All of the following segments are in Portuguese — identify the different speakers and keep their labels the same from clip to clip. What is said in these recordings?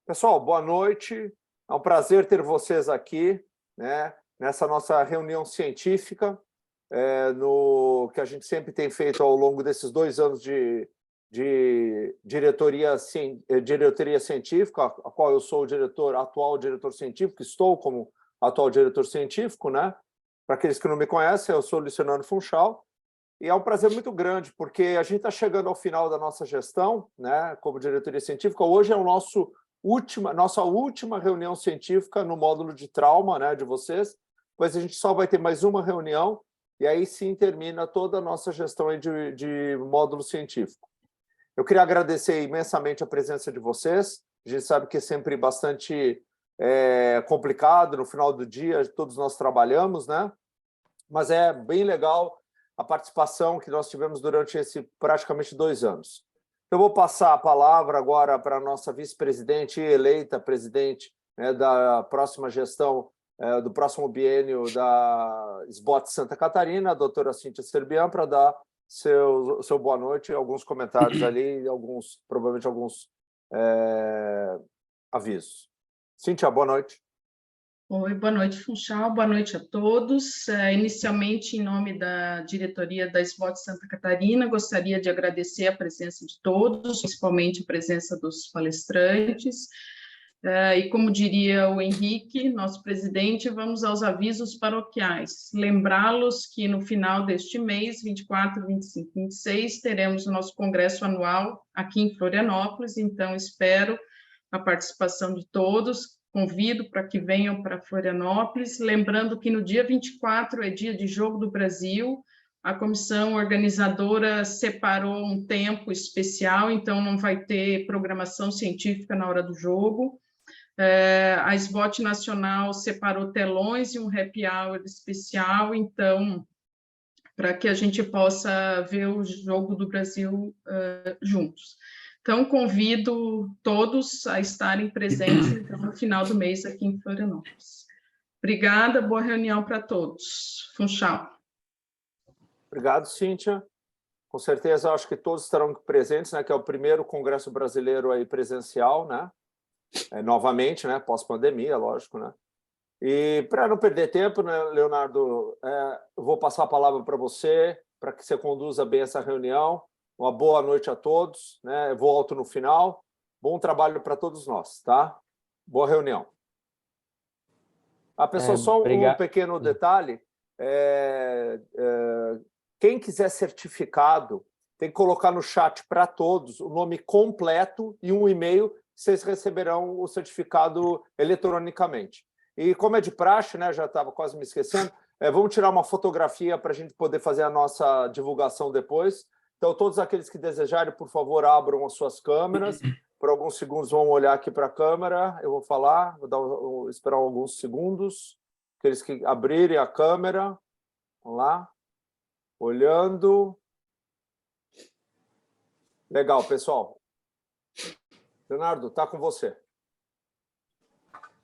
Speaker 1: Pessoal, boa noite. É um prazer ter vocês aqui, né, nessa nossa reunião científica, que a gente sempre tem feito ao longo desses 2 anos de diretoria científica, a qual eu sou o atual diretor científico, estou como atual diretor científico, né? Para aqueles que não me conhecem, eu sou Luciano Funchal, e é um prazer muito grande, porque a gente está chegando ao final da nossa gestão, né, como diretoria científica. Hoje é nossa última reunião científica no módulo de trauma, né, de vocês, mas a gente só vai ter mais uma reunião, e aí sim termina toda a nossa gestão aí de módulo científico. Eu queria agradecer imensamente a presença de vocês. A gente sabe que é sempre bastante complicado, no final do dia todos nós trabalhamos, né? Mas é bem legal a participação que nós tivemos durante praticamente 2 anos. Eu vou passar a palavra agora para a nossa vice-presidente e eleita presidente, né, da próxima gestão, do próximo biênio da SBOT Santa Catarina, a doutora Cíntia Serbian, para dar seu boa noite, alguns comentários ali, provavelmente alguns avisos. Cíntia, boa noite.
Speaker 2: Oi, boa noite, Funchal, boa noite a todos. Inicialmente, em nome da diretoria da SBOT Santa Catarina, gostaria de agradecer a presença de todos, principalmente a presença dos palestrantes. E como diria o Henrique, nosso presidente, vamos aos avisos paroquiais. Lembrá-los que no final deste mês, 24, 25, 26, teremos o nosso congresso anual aqui em Florianópolis, então espero a participação de todos. Convido para que venham para Florianópolis, lembrando que no dia 24 é dia de Jogo do Brasil, a comissão organizadora separou um tempo especial, então não vai ter programação científica na hora do jogo. A SBOT Nacional separou telões e um happy hour especial, então, para que a gente possa ver o Jogo do Brasil juntos. Então, convido todos a estarem presentes então, no final do mês aqui em Florianópolis. Obrigada, boa reunião para todos. Funchal.
Speaker 1: Obrigado, Cíntia. Com certeza, acho que todos estarão presentes, né, que é o primeiro Congresso Brasileiro aí presencial, né? Novamente, né, pós-pandemia, lógico, né? E para não perder tempo, né, Leonardo, eu vou passar a palavra para você, para que você conduza bem essa reunião. Uma boa noite a todos, né? Eu volto no final. Bom trabalho para todos nós, tá? Boa reunião. Pessoal, só um pequeno detalhe. Quem quiser certificado, tem que colocar no chat para todos o nome completo e um e-mail, vocês receberão o certificado eletronicamente. E como é de praxe, né, já estava quase me esquecendo, vamos tirar uma fotografia para a gente poder fazer a nossa divulgação depois. Então, todos aqueles que desejarem, por favor, abram as suas câmeras. Por alguns segundos, vão olhar aqui para a câmera. Eu vou falar, esperar alguns segundos. Aqueles que abrirem a câmera. Vamos lá. Olhando. Legal, pessoal. Leonardo, está com você.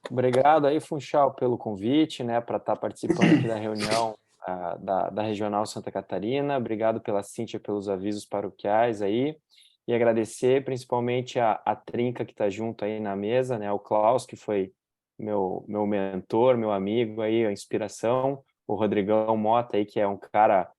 Speaker 3: Obrigado aí, Funchal, pelo convite, né, para estar participando aqui da reunião da Regional Santa Catarina. Obrigado pela Cíntia, pelos avisos paroquiais aí. E agradecer principalmente a Trinca que está junto aí na mesa, né, o Klaus, que foi meu mentor, meu amigo aí, a inspiração, o Rodrigão Mota aí, que é um cara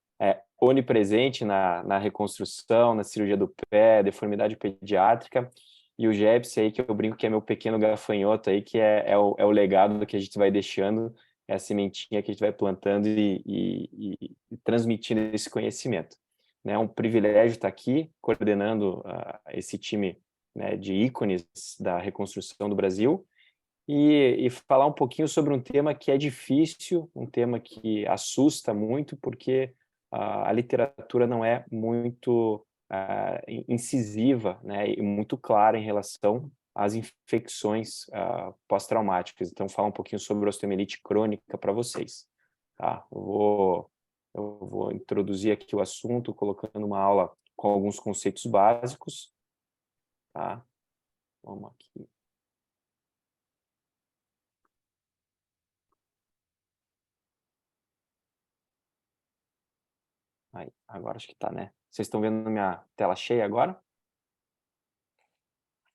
Speaker 3: onipresente na reconstrução, na cirurgia do pé, deformidade pediátrica, e o Jepsi aí, que eu brinco que é meu pequeno gafanhoto aí, que é o legado que a gente vai deixando, é a sementinha que a gente vai plantando e transmitindo esse conhecimento. É um privilégio estar aqui coordenando esse time, né, de ícones da reconstrução do Brasil e falar um pouquinho sobre um tema que é difícil, um tema que assusta muito, porque a literatura não é muito incisiva, né, e muito clara em relação às infecções pós-traumáticas. Então, falar um pouquinho sobre osteomielite crônica para vocês. Tá? Eu vou introduzir aqui o assunto, colocando uma aula com alguns conceitos básicos. Tá? Vamos aqui. Aí, agora acho que tá, né? Vocês estão vendo minha tela cheia agora?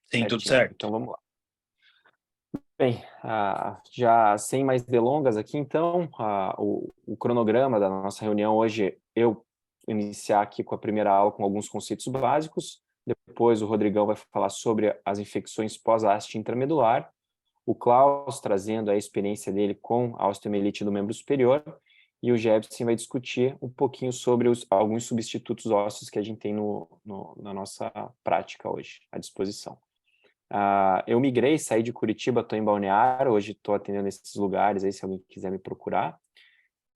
Speaker 4: Sim,
Speaker 3: Certinho.
Speaker 4: tudo certo.
Speaker 3: Então vamos lá. Bem, já sem mais delongas aqui, então, o cronograma da nossa reunião hoje, eu iniciar aqui com a primeira aula com alguns conceitos básicos, depois o Rodrigão vai falar sobre as infecções pós-haste intramedular, o Klaus trazendo a experiência dele com a osteomielite do membro superior, e o Jebsen vai discutir um pouquinho sobre alguns substitutos ósseos que a gente tem na nossa prática hoje, à disposição. Eu migrei, saí de Curitiba, estou em Balneário, hoje estou atendendo esses lugares, aí se alguém quiser me procurar.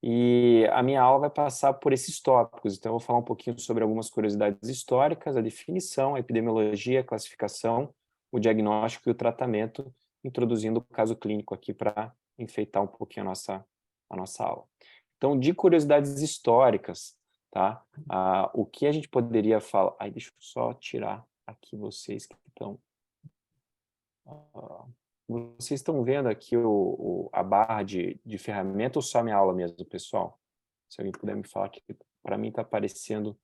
Speaker 3: E a minha aula vai passar por esses tópicos, então eu vou falar um pouquinho sobre algumas curiosidades históricas, a definição, a epidemiologia, a classificação, o diagnóstico e o tratamento, introduzindo o caso clínico aqui para enfeitar um pouquinho a nossa aula. Então, de curiosidades históricas, tá? O que a gente poderia falar... deixa eu só tirar aqui vocês que estão... Vocês estão vendo aqui a barra de ferramenta ou só a minha aula mesmo, pessoal? Se alguém puder me falar, que para mim está aparecendo...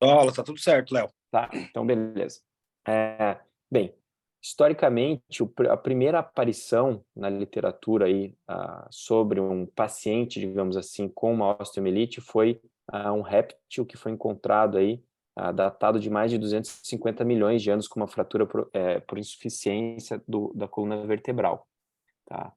Speaker 4: Aula, tá tudo certo, Léo.
Speaker 3: Tá, então beleza. Bem, historicamente, a primeira aparição na literatura aí, sobre um paciente, digamos assim, com uma osteomielite foi um réptil que foi encontrado aí, datado de mais de 250 milhões de anos com uma fratura por insuficiência da coluna vertebral. Tá?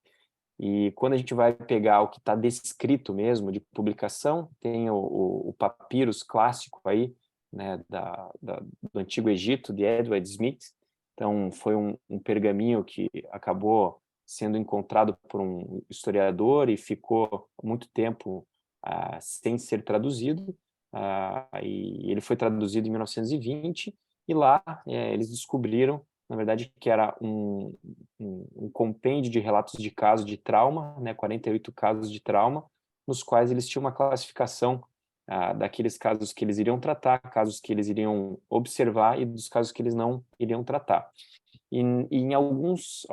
Speaker 3: E quando a gente vai pegar o que está descrito mesmo de publicação, tem o papyrus clássico aí, né, do Antigo Egito, de Edward Smith. Então, foi um pergaminho que acabou sendo encontrado por um historiador e ficou muito tempo sem ser traduzido. E ele foi traduzido em 1920, e lá eles descobriram, na verdade, que era um compêndio de relatos de casos de trauma, né, 48 casos de trauma, nos quais eles tinham uma classificação daqueles casos que eles iriam tratar, casos que eles iriam observar e dos casos que eles não iriam tratar. E em alguns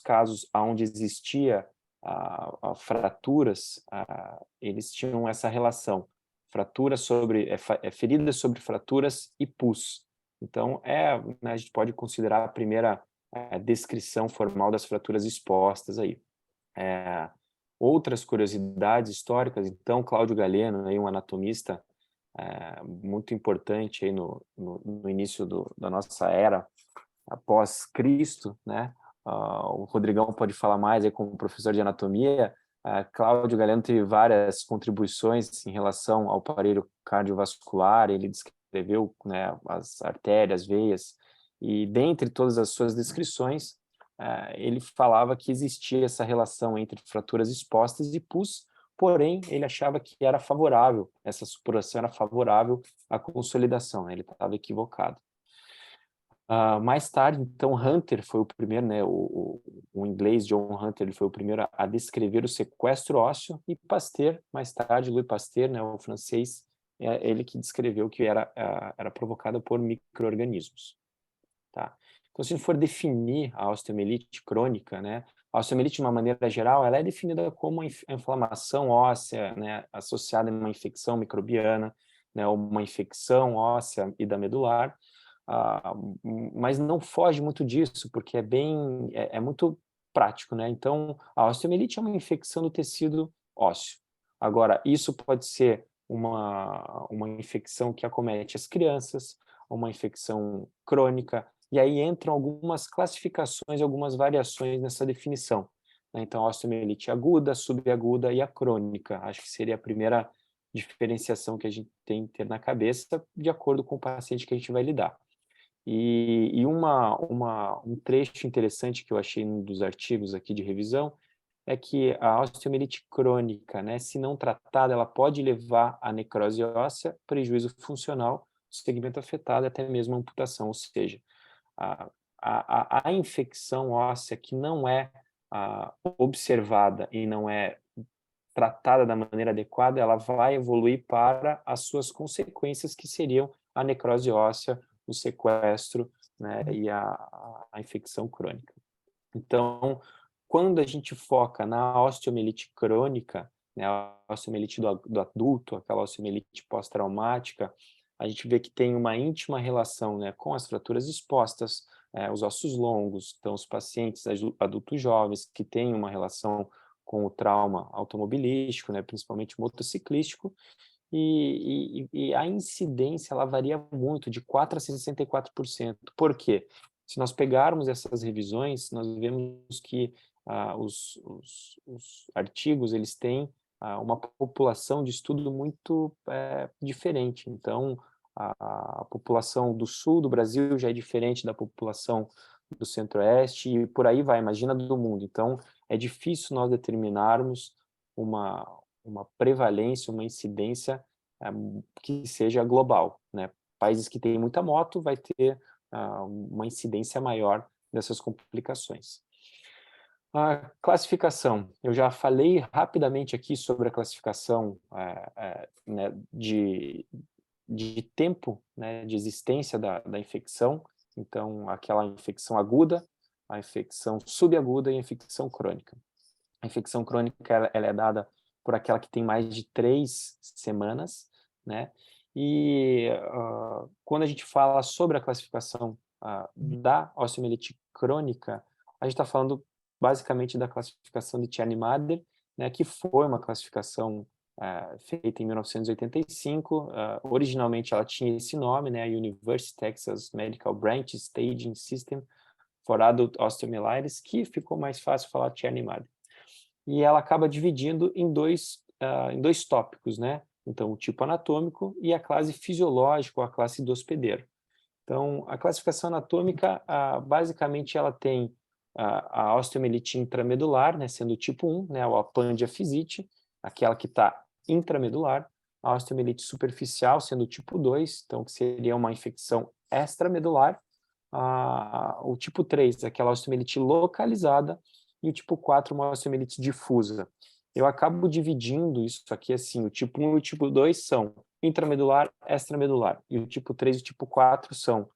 Speaker 3: casos onde existia fraturas, eles tinham essa relação, feridas sobre fraturas e pus. Então, né, a gente pode considerar a primeira descrição formal das fraturas expostas aí. Outras curiosidades históricas, então, Cláudio Galeno, aí, um anatomista muito importante aí no início da nossa era, após Cristo, né? O Rodrigão pode falar mais aí como professor de anatomia. Cláudio Galeno teve várias contribuições em relação ao aparelho cardiovascular, ele descreveu, né, as artérias, veias, e dentre todas as suas descrições, ele falava que existia essa relação entre fraturas expostas e pus, porém, ele achava que era favorável, essa supuração era favorável à consolidação, né? Ele estava equivocado. Mais tarde, então, Hunter foi o primeiro, né, o inglês John Hunter, ele foi o primeiro a descrever o sequestro ósseo, e Pasteur, mais tarde, Louis Pasteur, né, o francês, ele que descreveu que era provocado por micro-organismos. Tá? Então, se a gente for definir a osteomielite crônica, né, a osteomielite, de uma maneira geral, ela é definida como uma inflamação óssea, né, associada a uma infecção microbiana, né, uma infecção óssea e da medular, mas não foge muito disso, porque é muito prático, né? Então, a osteomielite é uma infecção do tecido ósseo. Agora, isso pode ser uma infecção que acomete as crianças, uma infecção crônica, e aí entram algumas classificações, algumas variações nessa definição, né? Então, a osteomielite aguda, subaguda e a crônica, acho que seria a primeira diferenciação que a gente tem que ter na cabeça, de acordo com o paciente que a gente vai lidar. E um trecho interessante que eu achei num dos artigos aqui de revisão é que a osteomielite crônica, né, se não tratada, ela pode levar à necrose óssea, prejuízo funcional, segmento afetado e até mesmo amputação, ou seja, a infecção óssea que não é observada e não é tratada da maneira adequada, ela vai evoluir para as suas consequências, que seriam a necrose óssea, o sequestro, né, e a infecção crônica. Então, quando a gente foca na osteomielite crônica, né, a osteomielite do adulto, aquela osteomielite pós-traumática, a gente vê que tem uma íntima relação, né, com as fraturas expostas, os ossos longos, então os pacientes adultos jovens que têm uma relação com o trauma automobilístico, né, principalmente motociclístico, e a incidência ela varia muito, de 4% a 64%. Por quê? Se nós pegarmos essas revisões, nós vemos que os artigos eles têm uma população de estudo muito diferente. Então, a população do sul do Brasil já é diferente da população do centro-oeste e por aí vai, imagina do mundo. Então, é difícil nós determinarmos uma prevalência, uma incidência que seja global, né? Países que têm muita moto vai ter uma incidência maior dessas complicações. A classificação, eu já falei rapidamente aqui sobre a classificação né, de tempo, né, de existência da infecção, então aquela infecção aguda, a infecção subaguda e a infecção crônica. A infecção crônica ela é dada por aquela que tem mais de 3 semanas, né? E quando a gente fala sobre a classificação da osteomielite crônica, a gente está falando basicamente da classificação de Tjerni-Mader, né, que foi uma classificação feita em 1985. Originalmente ela tinha esse nome, né, University Texas Medical Branch Staging System for Adult Osteomyelitis, que ficou mais fácil falar Tjerni-Mader. E ela acaba dividindo em dois tópicos, né? Então, o tipo anatômico e a classe fisiológica, ou a classe do hospedeiro. Então, a classificação anatômica, basicamente, ela tem a osteomielite intramedular, né, sendo o tipo 1, né, a pandiafisite, aquela que está intramedular, a osteomielite superficial, sendo o tipo 2, então, que seria uma infecção extramedular, o tipo 3, aquela osteomielite localizada, e o tipo 4, uma osteomielite difusa. Eu acabo dividindo isso aqui assim, o tipo 1 e o tipo 2 são intramedular, extramedular, e o tipo 3 e o tipo 4 são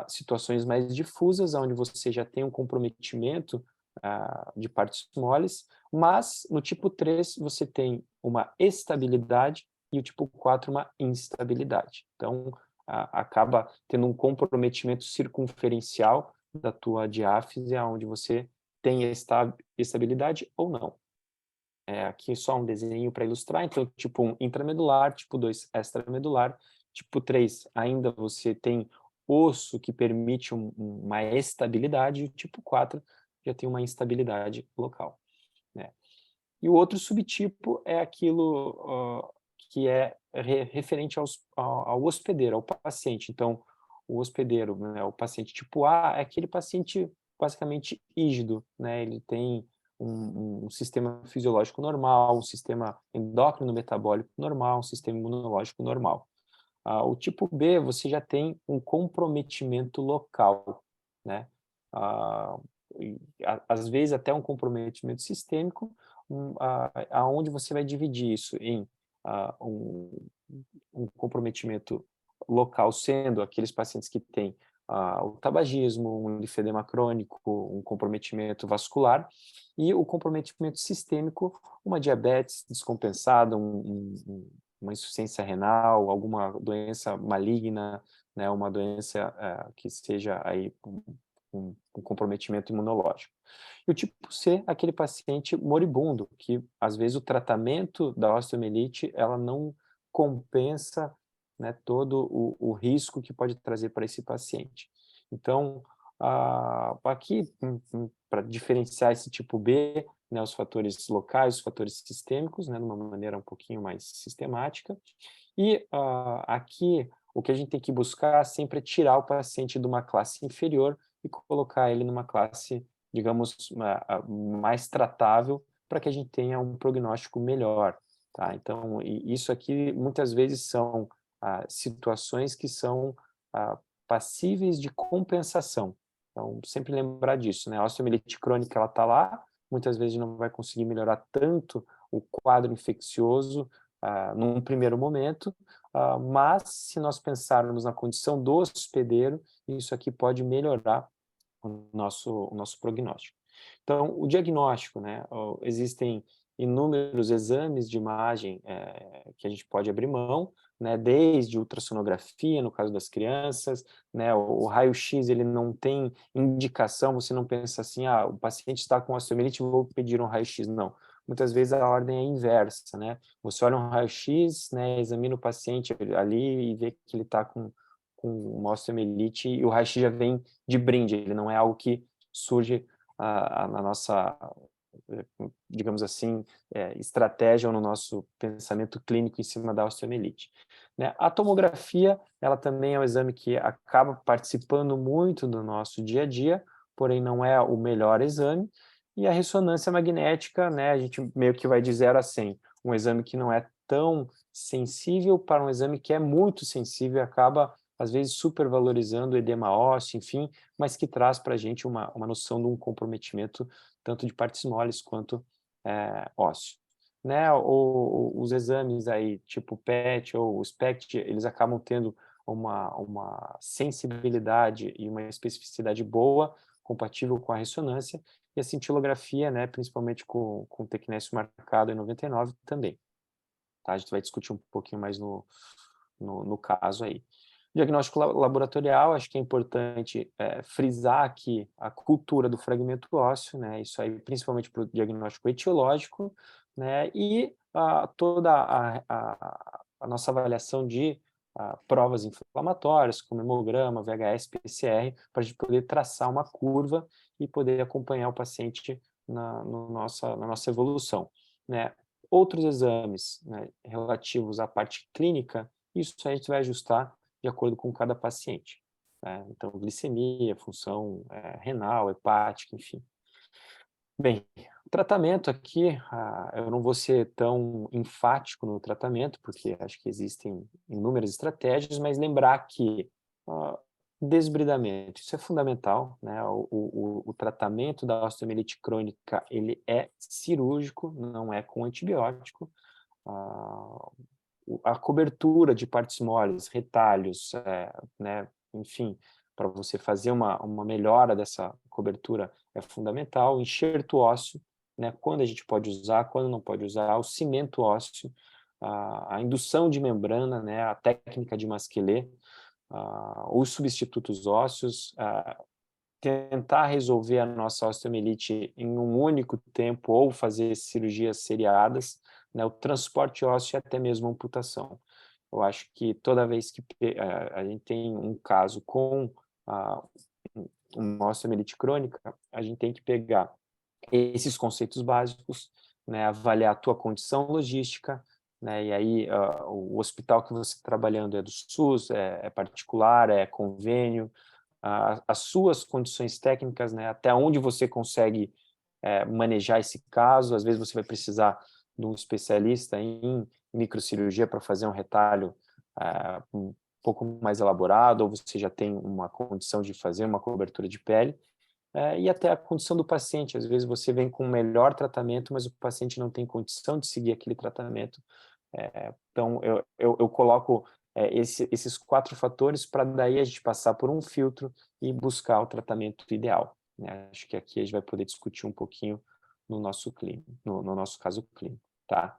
Speaker 3: situações mais difusas, onde você já tem um comprometimento de partes moles, mas no tipo 3 você tem uma estabilidade e o tipo 4 uma instabilidade. Então, acaba tendo um comprometimento circunferencial da tua diáfise, onde você tem estabilidade ou não. Aqui só um desenho para ilustrar. Então, tipo 1 intramedular, tipo 2 extramedular, tipo 3 ainda você tem osso que permite uma estabilidade, e o tipo 4 já tem uma instabilidade local, né? E o outro subtipo é aquilo que é referente ao hospedeiro, ao paciente. Então, o hospedeiro, né, o paciente tipo A, é aquele paciente basicamente rígido, né? Ele tem um sistema fisiológico normal, um sistema endócrino metabólico normal, um sistema imunológico normal. O tipo B, você já tem um comprometimento local, né? Às vezes até um comprometimento sistêmico, aonde você vai dividir isso em um comprometimento local, sendo aqueles pacientes que têm o tabagismo, um linfedema crônico, um comprometimento vascular, e o comprometimento sistêmico, uma diabetes descompensada, uma insuficiência renal, alguma doença maligna, né, uma doença que seja aí um comprometimento imunológico. E o tipo C, aquele paciente moribundo, que às vezes o tratamento da osteomielite ela não compensa, né, todo o risco que pode trazer para esse paciente. Então, aqui, para diferenciar esse tipo B, né, os fatores locais, os fatores sistêmicos, né, de uma maneira um pouquinho mais sistemática, e aqui o que a gente tem que buscar sempre é tirar o paciente de uma classe inferior e colocar ele numa classe, digamos, mais tratável, para que a gente tenha um prognóstico melhor, tá? Então, isso aqui muitas vezes são situações que são passíveis de compensação. Então, sempre lembrar disso, né? A osteomielite crônica, ela está lá, muitas vezes não vai conseguir melhorar tanto o quadro infeccioso num primeiro momento, mas se nós pensarmos na condição do hospedeiro, isso aqui pode melhorar o nosso prognóstico. Então, o diagnóstico, né? Existem inúmeros exames de imagem que a gente pode abrir mão, né, desde ultrassonografia, no caso das crianças, né, o raio-x ele não tem indicação, você não pensa assim, o paciente está com osteomielite, vou pedir um raio-x, não. Muitas vezes a ordem é inversa, né, você olha um raio-x, né, examina o paciente ali e vê que ele está com uma osteomielite e o raio-x já vem de brinde, ele não é algo que surge na nossa, digamos assim, estratégia ou no nosso pensamento clínico em cima da osteomielite. Né? A tomografia, ela também é um exame que acaba participando muito do nosso dia a dia, porém não é o melhor exame, e a ressonância magnética, né, a gente meio que vai de 0 a 100, um exame que não é tão sensível para um exame que é muito sensível e acaba, às vezes, supervalorizando o edema ósseo, enfim, mas que traz para a gente uma noção de um comprometimento tanto de partes moles quanto ósseo. Né? Os exames aí, tipo PET ou SPECT, eles acabam tendo uma sensibilidade e uma especificidade boa, compatível com a ressonância, e a cintilografia, né, principalmente com o tecnésio marcado em 99 também. Tá? A gente vai discutir um pouquinho mais no caso aí. Diagnóstico laboratorial, acho que é importante frisar aqui a cultura do fragmento ósseo, né, isso aí principalmente para o diagnóstico etiológico, né, e toda a nossa avaliação de provas inflamatórias, como hemograma, VHS, PCR, para a gente poder traçar uma curva e poder acompanhar o paciente na nossa evolução. Né. Outros exames, né, relativos à parte clínica, isso a gente vai ajustar de acordo com cada paciente. Né? Então, glicemia, função renal, hepática, enfim. Bem, tratamento aqui, eu não vou ser tão enfático no tratamento, porque acho que existem inúmeras estratégias, mas lembrar que desbridamento, isso é fundamental, né? O tratamento da osteomielite crônica, ele é cirúrgico, não é com antibiótico. A cobertura de partes moles, retalhos, né, enfim, para você fazer uma melhora dessa cobertura é fundamental. O enxerto ósseo, né, quando a gente pode usar, quando não pode usar, o cimento ósseo, a indução de membrana, né, a técnica de Masquelet, os substitutos ósseos, tentar resolver a nossa osteomielite em um único tempo ou fazer cirurgias seriadas, né, o transporte ósseo e até mesmo a amputação. Eu acho que toda vez que a gente tem um caso com uma osteomielite crônica, a gente tem que pegar esses conceitos básicos, né, avaliar a tua condição logística, né, e aí o hospital que você está trabalhando é do SUS, é particular, é convênio, as suas condições técnicas, né, até onde você consegue manejar esse caso. Às vezes você vai precisar de um especialista em microcirurgia para fazer um retalho um pouco mais elaborado, ou você já tem uma condição de fazer uma cobertura de pele, e até a condição do paciente. Às vezes você vem com um melhor tratamento, mas o paciente não tem condição de seguir aquele tratamento. Então, eu coloco esses 4 fatores para daí a gente passar por um filtro e buscar o tratamento ideal. Né? Acho que aqui a gente vai poder discutir um pouquinho no nosso clínico, no nosso caso clínico, tá?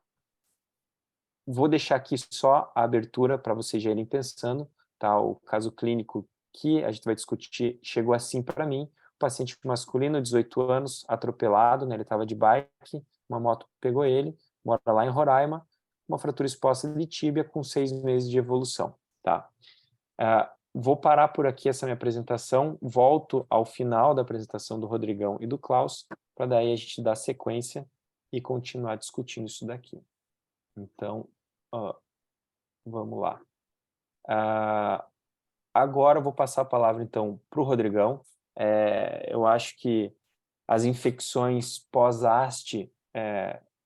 Speaker 3: Vou deixar aqui só a abertura para vocês já irem pensando, tá? O caso clínico que a gente vai discutir chegou assim para mim, paciente masculino, 18 anos, atropelado, né? Ele estava de bike, uma moto pegou ele, mora lá em Roraima, uma fratura exposta de tíbia com 6 meses de evolução, tá? Vou parar por aqui essa minha apresentação, volto ao final da apresentação do Rodrigão e do Klaus, para daí a gente dar sequência e continuar discutindo isso daqui. Então, vamos lá. Agora eu vou passar a palavra, então, para o Rodrigão. Eu acho que as infecções pós-haste,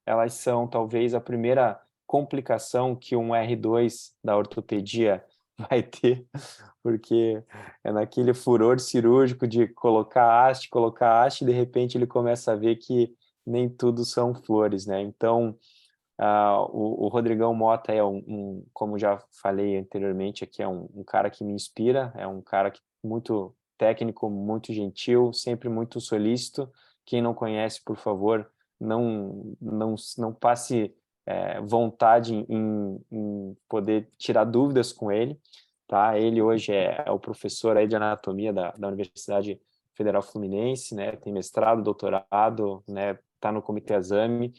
Speaker 3: elas são talvez a primeira complicação que um R2 da ortopedia vai ter, porque é naquele furor cirúrgico de colocar haste, e de repente ele começa a ver que nem tudo são flores, né? Então, o Rodrigão Mota é como já falei anteriormente, aqui é um cara que me inspira, é um cara muito técnico, muito gentil, sempre muito solícito. Quem não conhece, por favor, não passe vontade em poder tirar dúvidas com ele, tá? Ele hoje é o professor aí de anatomia da Universidade Federal Fluminense, né? Tem mestrado, doutorado, né? Está no comitê exame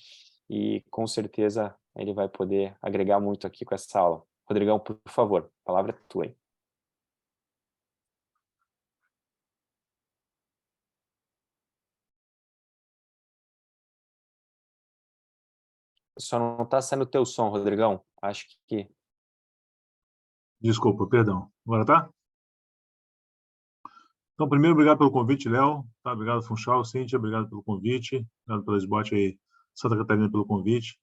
Speaker 3: e com certeza ele vai poder agregar muito aqui com essa aula. Rodrigão, por favor, a palavra é tua aí. Só não está saindo o teu som, Rodrigão. Acho que...
Speaker 5: Desculpa, perdão. Agora tá? Então, primeiro, obrigado pelo convite, Léo. Tá? Obrigado, Funchal, Cíntia, obrigado pelo convite. Obrigado pela SBOT aí, Santa Catarina, pelo convite.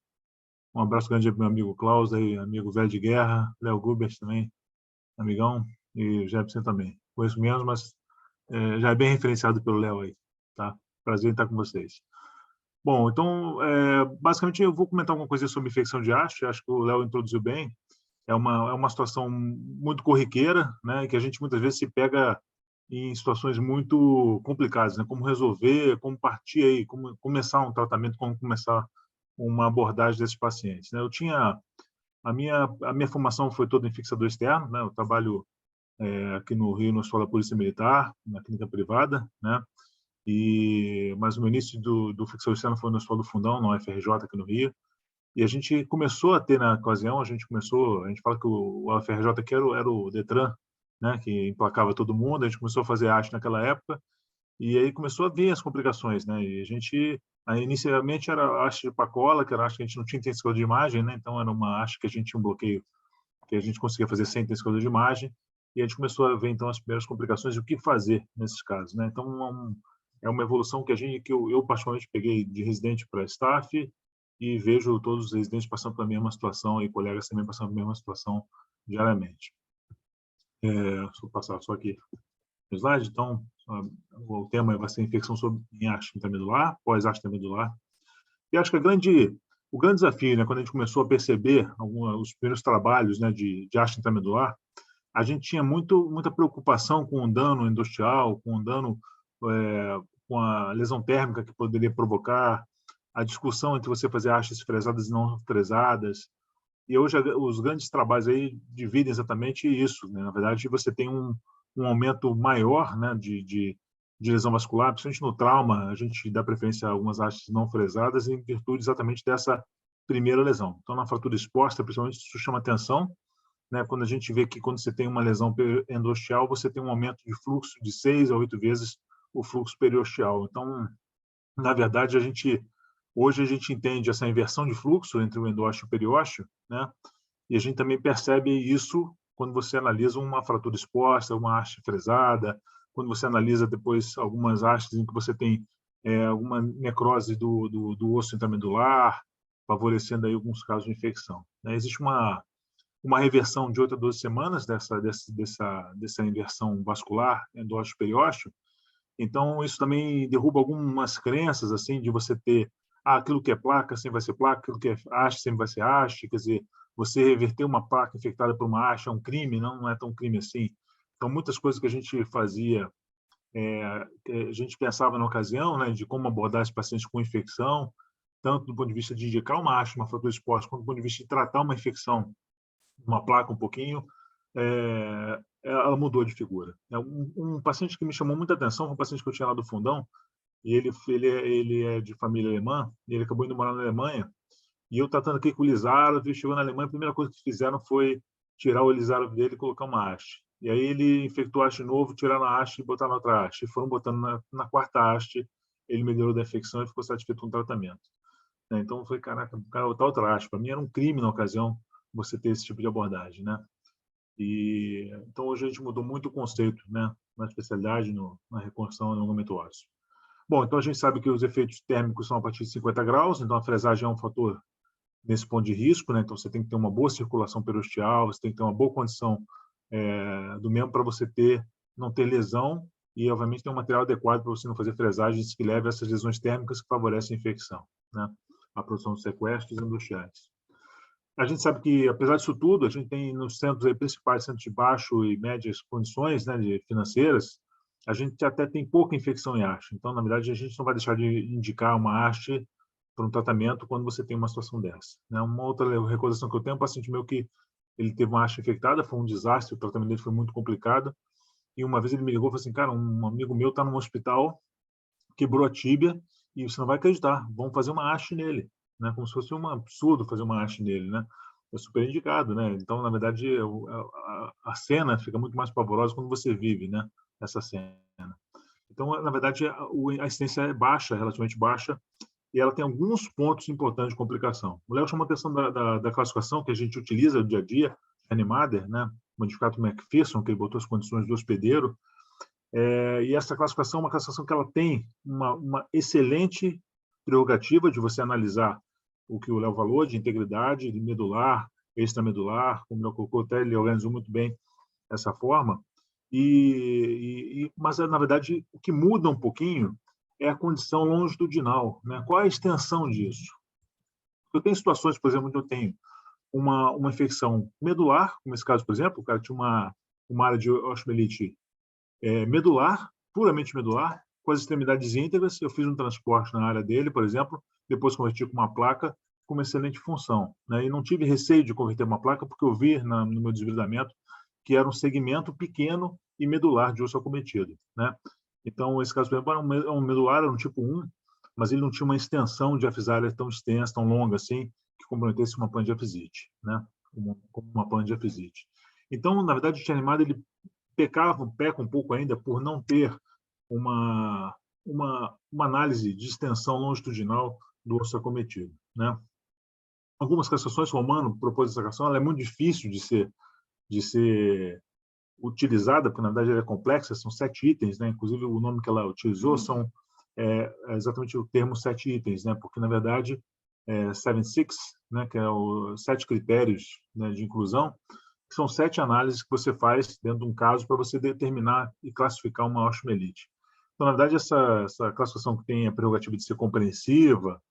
Speaker 5: Um abraço grande para meu amigo Klaus, aí, amigo velho de guerra, Léo Gubert também, amigão, e Jefferson também. Conheço menos, mas já é bem referenciado pelo Léo aí. Tá? Prazer em estar com vocês. Bom, então, basicamente eu vou comentar alguma coisa sobre infecção de haste, acho que o Léo introduziu bem. É uma situação muito corriqueira, né, que a gente muitas vezes se pega em situações muito complicadas, né, como resolver, como partir aí, como começar um tratamento, como começar uma abordagem desses pacientes, né? Eu tinha a minha formação foi toda em fixador externo, né? Eu trabalho aqui no Rio, na Escola da Polícia Militar, na clínica privada, né? Mas o meu início do fixador externo foi no Hospital do Fundão, no UFRJ, aqui no Rio. E a gente começou a ter, na ocasião, a gente fala que o UFRJ aqui era o Detran, né, que emplacava todo mundo, a gente começou a fazer haste naquela época, e aí começou a vir as complicações, né, e a gente, inicialmente era haste de pacola, que era haste que a gente não tinha intensificador de imagem, né, então era uma haste que a gente tinha um bloqueio, que a gente conseguia fazer sem intensificador de imagem, e a gente começou a ver, então, as primeiras complicações e o que fazer nesses casos, né, então é uma evolução que eu particularmente peguei de residente para staff, e vejo todos os residentes passando pela mesma situação e colegas também passando pela mesma situação diariamente. Deixa eu passar só aqui o slide. Então, o tema vai ser infecção em haste intramedular, pós-haste intramedular. E acho que o grande desafio, né, quando a gente começou a perceber os primeiros trabalhos, né, de haste intramedular, a gente tinha muita preocupação com o dano endosterial, com o dano com a lesão térmica que poderia provocar, a discussão entre você fazer hastes fresadas e não fresadas. E hoje os grandes trabalhos aí dividem exatamente isso, né? Na verdade, você tem um aumento maior, né, de lesão vascular, principalmente no trauma, a gente dá preferência a algumas hastes não fresadas em virtude exatamente dessa primeira lesão. Então, na fratura exposta, principalmente, isso chama atenção, né? Quando a gente vê que quando você tem uma lesão endosteal, você tem um aumento de fluxo de 6 a 8 vezes o fluxo periosteal. Então, na verdade, hoje a gente entende essa inversão de fluxo entre o endósteo e o periósteo, né? E a gente também percebe isso quando você analisa uma fratura exposta, uma haste fresada, quando você analisa depois algumas hastes em que você tem alguma necrose do osso intramedular, favorecendo aí alguns casos de infecção, né? Existe uma reversão de 8 a 12 semanas dessa inversão vascular endósteo-periósteo. Então, isso também derruba algumas crenças, assim, de você ter aquilo que é placa sempre vai ser placa, aquilo que é haste sempre vai ser haste, quer dizer, você reverter uma placa infectada por uma haste é um crime, não é tão crime assim. Então, muitas coisas que a gente fazia, que a gente pensava na ocasião, né, de como abordar esses pacientes com infecção, tanto do ponto de vista de indicar uma haste, uma fratura exposta, quanto do ponto de vista de tratar uma infecção, uma placa um pouquinho, ela mudou de figura. Um paciente que me chamou muita atenção foi um paciente que eu tinha lá do Fundão, e ele é de família alemã, e ele acabou indo morar na Alemanha, e eu tratando aqui com o Lizarov, ele chegou na Alemanha, a primeira coisa que fizeram foi tirar o Lizarov dele e colocar uma haste. E aí ele infectou a haste novo, tiraram a haste e botaram outra haste. E foram botando na quarta haste, ele melhorou da infecção e ficou satisfeito com o tratamento. Então, foi, caraca, o cara botar outra haste. Para mim era um crime na ocasião você ter esse tipo de abordagem, né? Então, hoje a gente mudou muito o conceito, né, na especialidade, na reconstrução e no alongamento ósseo. Bom, então a gente sabe que os efeitos térmicos são a partir de 50 graus, então a fresagem é um fator nesse ponto de risco, né? Então você tem que ter uma boa circulação periosteal, você tem que ter uma boa condição do membro para você não ter lesão e, obviamente, ter um material adequado para você não fazer fresagens que levem a essas lesões térmicas que favorecem a infecção, né? A produção de sequestros endosteriais. A gente sabe que, apesar disso tudo, a gente tem nos centros aí, principais, centros de baixo e médias condições, né, financeiras, a gente até tem pouca infecção em haste. Então, na verdade, a gente não vai deixar de indicar uma haste para um tratamento quando você tem uma situação dessa, né? Uma outra recordação que eu tenho, um paciente meu que ele teve uma haste infectada, foi um desastre, o tratamento dele foi muito complicado, e uma vez ele me ligou e falou assim, cara, um amigo meu está num hospital, quebrou a tíbia, e você não vai acreditar, vamos fazer uma haste nele, né? Como se fosse um absurdo fazer uma haste nele, né? É super indicado, né? Então, na verdade, a cena fica muito mais pavorosa quando você vive, né? Essa cena. Então, na verdade, a incidência é baixa, relativamente baixa, e ela tem alguns pontos importantes de complicação. O Léo chamou a atenção da classificação que a gente utiliza no dia a dia, Animader, né? Modificado McPherson, que ele botou as condições do hospedeiro, e essa classificação é uma classificação que ela tem uma excelente prerrogativa de você analisar o que o Léo falou, de integridade, de medular, extramedular, como ele colocou, até ele organizou muito bem essa forma, mas, na verdade, o que muda um pouquinho é a condição longitudinal, né? Qual é a extensão disso? Eu tenho situações, por exemplo, onde eu tenho uma infecção medular, como esse caso, por exemplo, o cara tinha uma área de osteomielite medular, puramente medular, com as extremidades íntegras. Eu fiz um transporte na área dele, por exemplo, depois converti com uma placa com uma excelente função, né? E não tive receio de converter uma placa, porque eu vi no meu desbridamento que era um segmento pequeno e medular de osso acometido, né? Então, esse caso, por exemplo, era um medular, era um tipo 1, mas ele não tinha uma extensão de diafisária tão extensa, tão longa assim, que comprometesse uma pandiafisite, né? Como uma pandiafisite. Então, na verdade, o Tia Animada, ele peca um pouco ainda por não ter uma análise de extensão longitudinal do osso acometido, né? Algumas classificações, Romano propôs essa classificação, ela é muito difícil de ser utilizada, porque na verdade ela é complexa, são 7 itens, né? Inclusive o nome que ela utilizou é exatamente o termo 7 itens, né? Porque na verdade 7-6, né? Que é os 7 critérios, né, de inclusão, que são 7 análises que você faz dentro de um caso para você determinar e classificar uma osteomielite. Então, na verdade, essa classificação que tem a prerrogativa de ser compreensiva,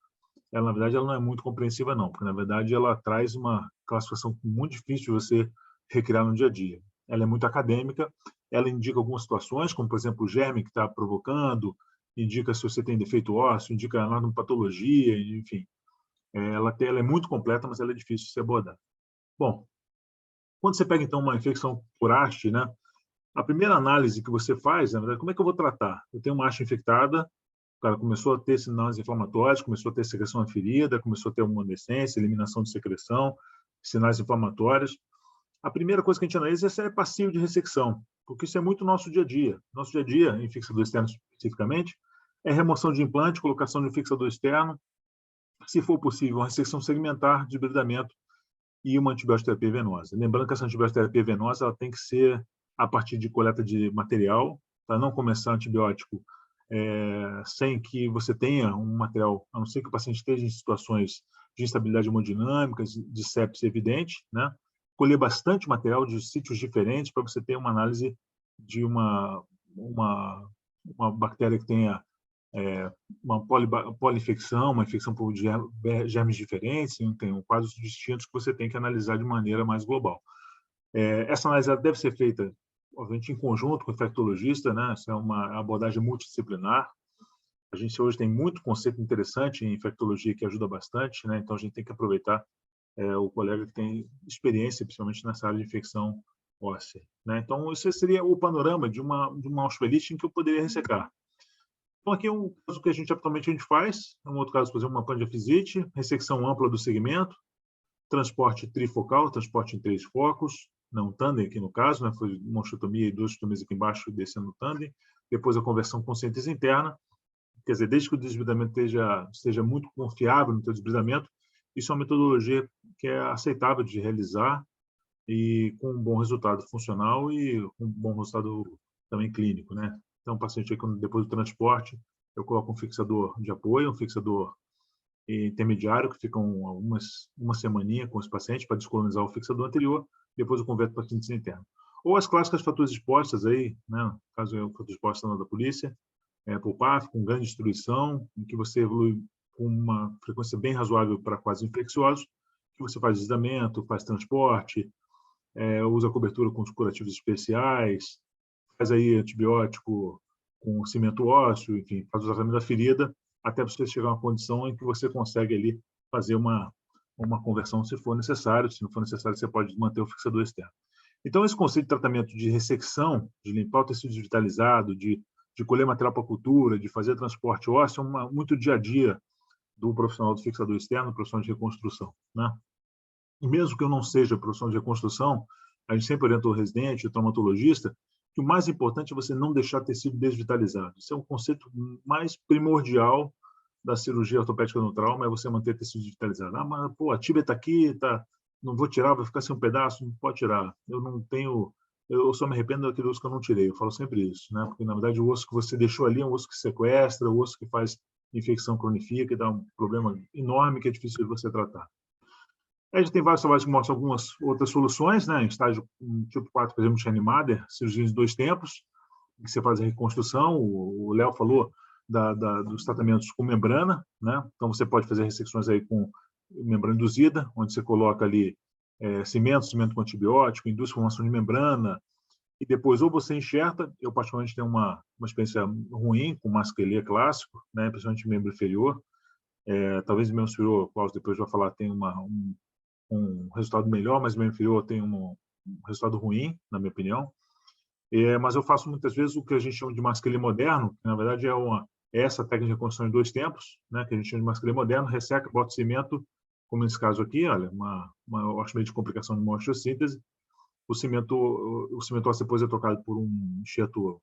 Speaker 5: ela, na verdade, ela não é muito compreensiva, não, porque, na verdade, ela traz uma classificação muito difícil de você recriar no dia a dia. Ela é muito acadêmica, ela indica algumas situações, como, por exemplo, o germe que está provocando, indica se você tem defeito ósseo, indica lá uma patologia, enfim. Ela é muito completa, mas ela é difícil de ser abordada. Bom, quando você pega, então, uma infecção por haste, né, a primeira análise que você faz, na verdade, como é que eu vou tratar? Eu tenho uma haste infectada, o cara começou a ter sinais inflamatórios, começou a ter secreção na ferida, começou a ter umedescência, eliminação de secreção, sinais inflamatórios. A primeira coisa que a gente analisa é se é passivo de ressecção, porque isso é muito nosso dia a dia. Nosso dia a dia, em fixador externo especificamente, é remoção de implante, colocação de um fixador externo, se for possível, uma ressecção segmentar, desbridamento e uma antibiótico-terapia venosa. Lembrando que essa antibiótico-terapia venosa ela tem que ser a partir de coleta de material, para não começar antibiótico sem que você tenha um material, a não ser que o paciente esteja em situações de instabilidade hemodinâmica, de sepse evidente, né? Colher bastante material de sítios diferentes para você ter uma análise de uma bactéria que tenha uma polinfecção, uma infecção por germes diferentes, tem quadros distintos que você tem que analisar de maneira mais global. Essa análise deve ser feita, obviamente, em conjunto com o infectologista, né? Essa é uma abordagem multidisciplinar. A gente hoje tem muito conceito interessante em infectologia que ajuda bastante, né? Então a gente tem que aproveitar o colega que tem experiência, principalmente nessa área de infecção óssea, né? Então esse seria o panorama de uma osteomielite em que eu poderia ressecar. Então aqui é um caso que atualmente a gente faz, um outro caso, por exemplo, uma pandiafisite, ressecção ampla do segmento, transporte trifocal, transporte em 3 focos, não tandem aqui no caso, né? Foi uma osteotomia e 2 osteomias aqui embaixo descendo no tandem, depois a conversão com síntese interna, quer dizer, desde que o desbridamento esteja muito confiável no seu desbridamento, isso é uma metodologia que é aceitável de realizar e com um bom resultado funcional e um bom resultado também clínico, né? Então, o paciente aí, depois do transporte, eu coloco um fixador de apoio, um fixador intermediário, que fica uma semaninha com esse paciente para descolonizar o fixador anterior, depois eu converto para a síntese interna. Ou as clássicas fraturas expostas aí, né? No caso é o fratura exposta da polícia, por PAF, com grande destruição, em que você evolui com uma frequência bem razoável para quadros infecciosos, que você faz desdamento, faz transporte, usa cobertura com os curativos especiais, faz aí antibiótico com cimento ósseo, enfim, faz o tratamento da ferida até você chegar a uma condição em que você consegue ali fazer uma conversão se for necessário. Se não for necessário, você pode manter o fixador externo. Então, esse conceito de tratamento de ressecção, de limpar o tecido desvitalizado, de colher material para cultura, de fazer transporte ósseo, é muito dia a dia do profissional do fixador externo, do profissional de reconstrução, né? E mesmo que eu não seja profissional de reconstrução, a gente sempre orienta o residente, o traumatologista, que o mais importante é você não deixar tecido desvitalizado. Isso é um conceito mais primordial da cirurgia ortopédica no trauma, é você manter tecido desvitalizado. Ah, mas pô, a tíbia está aqui, não vou tirar, vai ficar sem um pedaço, não pode tirar. Eu só me arrependo daquele osso que eu não tirei. Eu falo sempre isso, né? Porque na verdade o osso que você deixou ali é um osso que sequestra, o osso que faz infecção cronifica, que dá um problema enorme que é difícil de você tratar. A gente tem vários trabalhos que mostram algumas outras soluções, né? Em estágio tipo 4, por exemplo, de Reanimader, cirurgia em 2 tempos, que você faz a reconstrução. O Léo falou dos tratamentos com membrana, né? Então, você pode fazer ressecções aí com membrana induzida, onde você coloca ali cimento com antibiótico, induz formação de membrana, e depois ou você enxerta. Eu, particularmente, tenho uma experiência ruim com masquelia clássico, né? Principalmente membro inferior. Talvez o membro superior, o Klaus depois vai falar, tem um resultado melhor, mas o membro inferior tem um resultado ruim, na minha opinião. Mas eu faço muitas vezes o que a gente chama de masquelia moderno, que na verdade é essa técnica de reconstrução em 2 tempos, né, que a gente chama de masquelia moderno, resseca, bota cimento, como nesse caso aqui, olha, uma ótima de complicação de uma osteossíntese. O cimento ósseo depois é trocado por um enxerto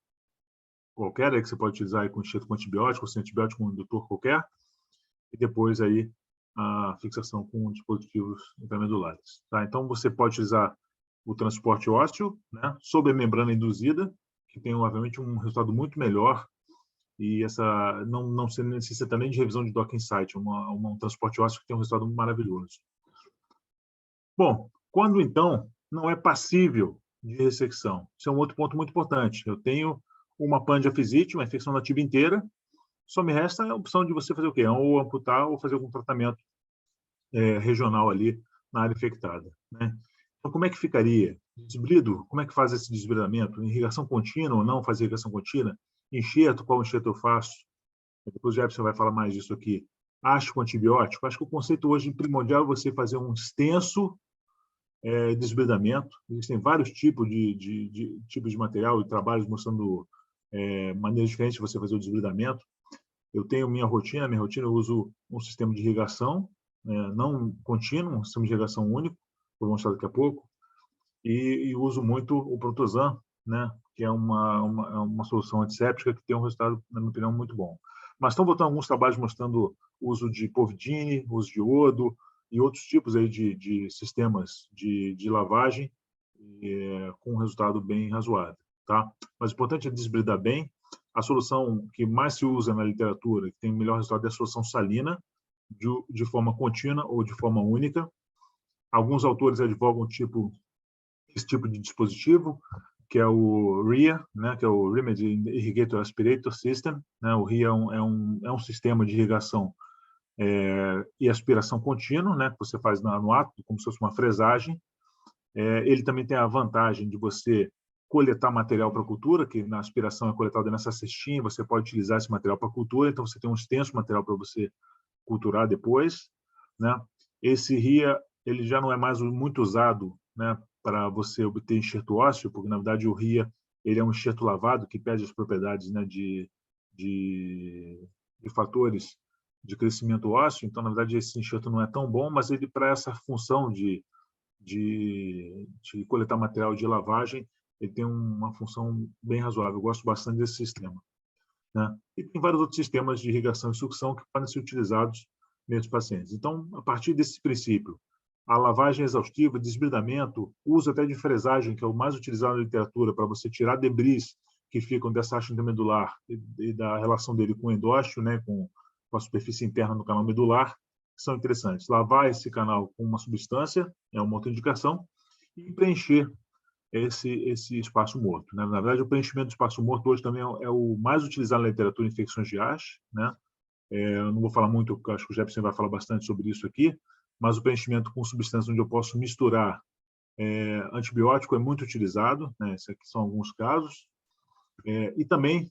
Speaker 5: qualquer, aí que você pode utilizar aí com enxerto com antibiótico, ou sem antibiótico, com um indutor qualquer, e depois aí a fixação com dispositivos intramedulares. Tá? Então, você pode utilizar o transporte ósseo, né, sob a membrana induzida, que tem, obviamente, um resultado muito melhor, e essa não se necessita nem de revisão de docking site, um transporte ósseo que tem um resultado maravilhoso. Bom, quando, então, não é passível de ressecção? Isso é um outro ponto muito importante. Eu tenho uma pandiafisite, uma infecção da tíbia inteira, só me resta a opção de você fazer o quê? Ou amputar ou fazer algum tratamento regional ali na área infectada, né? Então, como é que ficaria? Desbrido, como é que faz esse desbridamento? Irrigação contínua ou não fazer irrigação contínua? Enxerto, qual enxerto eu faço? Depois o Jefferson vai falar mais disso aqui. Haste com antibiótico. Acho que o conceito hoje primordial é você fazer um extenso desbridamento. Existem vários tipos de material e trabalhos mostrando maneiras diferentes de você fazer o desbridamento. Eu tenho minha rotina eu uso um sistema de irrigação, não contínuo, um sistema de irrigação único, vou mostrar daqui a pouco, e uso muito o Protosan, né, que é uma solução antisséptica que tem um resultado, na minha opinião, muito bom. Mas estão botando alguns trabalhos mostrando o uso de povidine, uso de iodo e outros tipos aí de sistemas de lavagem com um resultado bem razoável. Tá? Mas o importante é desbridar bem. A solução que mais se usa na literatura, que tem o melhor resultado, é a solução salina, de forma contínua ou de forma única. Alguns autores advogam esse tipo de dispositivo, que é o RIA, né, que é o Remedy Irrigator Aspirator System. Né? O RIA é um sistema de irrigação e aspiração contínua, né, que você faz no ato, como se fosse uma fresagem. Ele também tem a vantagem de você coletar material para cultura, que na aspiração é coletado nessa cestinha, você pode utilizar esse material para cultura, então você tem um extenso material para você culturar depois, né? Esse RIA, ele já não é mais muito usado, né, para você obter enxerto ósseo, porque na verdade o RIA, ele é um enxerto lavado que perde as propriedades, né, de fatores de crescimento ósseo, então na verdade esse enxerto não é tão bom, mas ele, para essa função de coletar material de lavagem, ele tem uma função bem razoável. Eu gosto bastante desse sistema, né? E tem vários outros sistemas de irrigação e sucção que podem ser utilizados nesses pacientes. Então, a partir desse princípio, a lavagem exaustiva, desbridamento, uso até de fresagem, que é o mais utilizado na literatura para você tirar debris que ficam dessa haste intermedular e da relação dele com o endósteo, né, com a superfície interna do canal medular, são interessantes. Lavar esse canal com uma substância é uma outra indicação, e preencher esse espaço morto, né? Na verdade, o preenchimento do espaço morto hoje também é o mais utilizado na literatura em infecções de haste, né? Eu não vou falar muito, porque acho que o Jefferson vai falar bastante sobre isso aqui, mas o preenchimento com substância onde eu posso misturar antibiótico é muito utilizado, né? Esses aqui são alguns casos. E também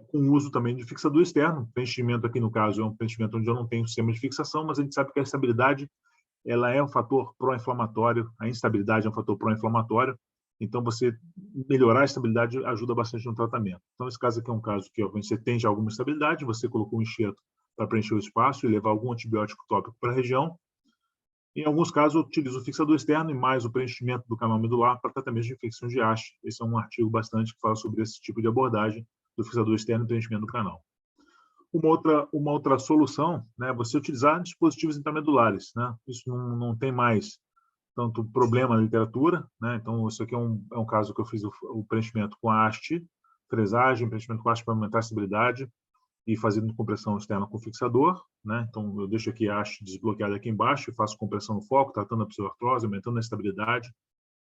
Speaker 5: com o uso também de fixador externo. Preenchimento aqui, no caso, é um preenchimento onde eu não tenho sistema de fixação, mas a gente sabe que a estabilidade ela é um fator pró-inflamatório, a instabilidade é um fator pró-inflamatório, então você melhorar a estabilidade ajuda bastante no tratamento. Então, esse caso aqui é um caso que você tem já alguma estabilidade, você colocou um enxerto para preencher o espaço e levar algum antibiótico tópico para a região. Em alguns casos, eu utilizo o fixador externo e mais o preenchimento do canal medular para tratamento de infecção de haste. Esse é um artigo bastante que fala sobre esse tipo de abordagem do fixador externo e preenchimento do canal. Uma outra solução, né, você utilizar dispositivos intramedulares, né? Isso não tem mais tanto problema na literatura, né? Então, isso aqui é um caso que eu fiz o preenchimento com a haste, fresagem, preenchimento com haste para aumentar a estabilidade e fazendo compressão externa com fixador, né? Então, eu deixo aqui a haste desbloqueada aqui embaixo e faço compressão no foco, tratando a pseudoartrose, aumentando a estabilidade,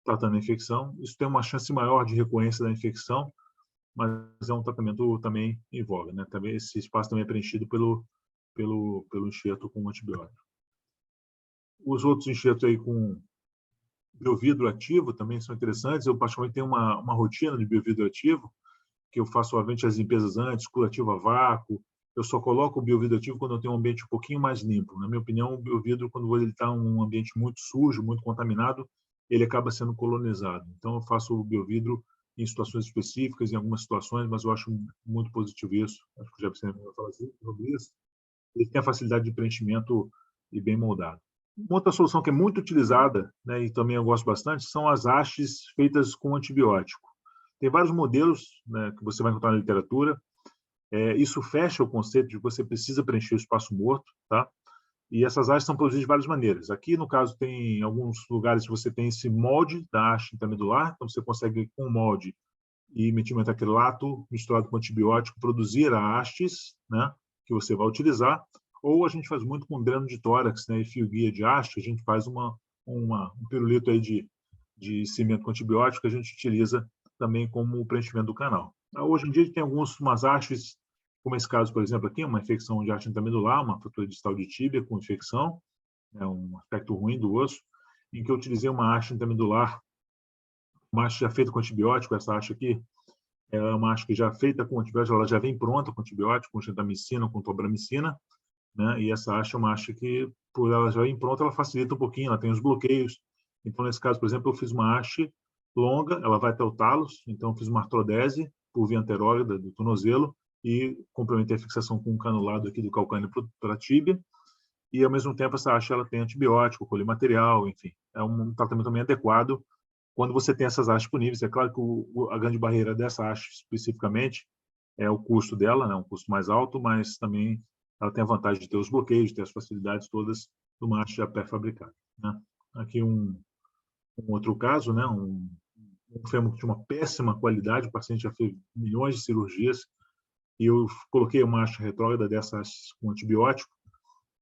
Speaker 5: tratando a infecção. Isso tem uma chance maior de recorrência da infecção, mas é um tratamento também em voga, né? Também esse espaço também é preenchido pelo enxerto com antibiótico. Os outros enxertos aí com biovidro ativo também são interessantes. Eu particularmente tenho uma rotina de biovidro ativo, que eu faço obviamente as limpezas antes, curativo a vácuo. Eu só coloco o biovidro ativo quando eu tenho um ambiente um pouquinho mais limpo. Na minha opinião, o biovidro, quando ele está em um ambiente muito sujo, muito contaminado, ele acaba sendo colonizado. Então, eu faço o biovidro em situações específicas, em algumas situações, mas eu acho muito positivo isso. Acho que o Jefferson vai falar sobre isso. Ele tem a facilidade de preenchimento e bem moldado. Uma outra solução que é muito utilizada, né, e também eu gosto bastante, são as hastes feitas com antibiótico. Tem vários modelos, né, que você vai encontrar na literatura. Isso fecha o conceito de que você precisa preencher o espaço morto, tá? E essas hastes são produzidas de várias maneiras. Aqui, no caso, tem alguns lugares que você tem esse molde da haste intramedular, então você consegue, com o molde e metilmetacrilato misturado com antibiótico, produzir a hastes, né, que você vai utilizar. Ou a gente faz muito com dreno de tórax, né, e fio-guia de haste, a gente faz um pirulito aí de cimento com antibiótico que a gente utiliza também como preenchimento do canal. Hoje em dia, tem umas hastes, como esse caso, por exemplo, aqui, uma infecção de haste intramedular, uma fratura distal de tíbia com infecção, né, um aspecto ruim do osso, em que eu utilizei uma haste intramedular, uma haste já feita com antibiótico. Essa haste aqui é uma haste que já feita com antibiótico, ela já vem pronta com antibiótico, com gentamicina, com tobramicina, né? E essa haste é uma haste que, por ela já vir pronta, ela facilita um pouquinho, ela tem os bloqueios. Então, nesse caso, por exemplo, eu fiz uma haste longa, ela vai até o talos, então eu fiz uma artrodese por via anterógrada do tornozelo e complementei a fixação com um canulado aqui do calcâneo para a tíbia. E, ao mesmo tempo, essa haste ela tem antibiótico, colimaterial, enfim. É um tratamento também adequado quando você tem essas hastes disponíveis. É claro que a grande barreira dessa haste, especificamente, é o custo dela, né? Um custo mais alto, mas também ela tem a vantagem de ter os bloqueios, de ter as facilidades todas de uma haste já pré-fabricada, né? Aqui um outro caso, né? Um fêmur de uma péssima qualidade, o paciente já fez milhões de cirurgias, e eu coloquei uma haste retrógrada dessas com antibiótico,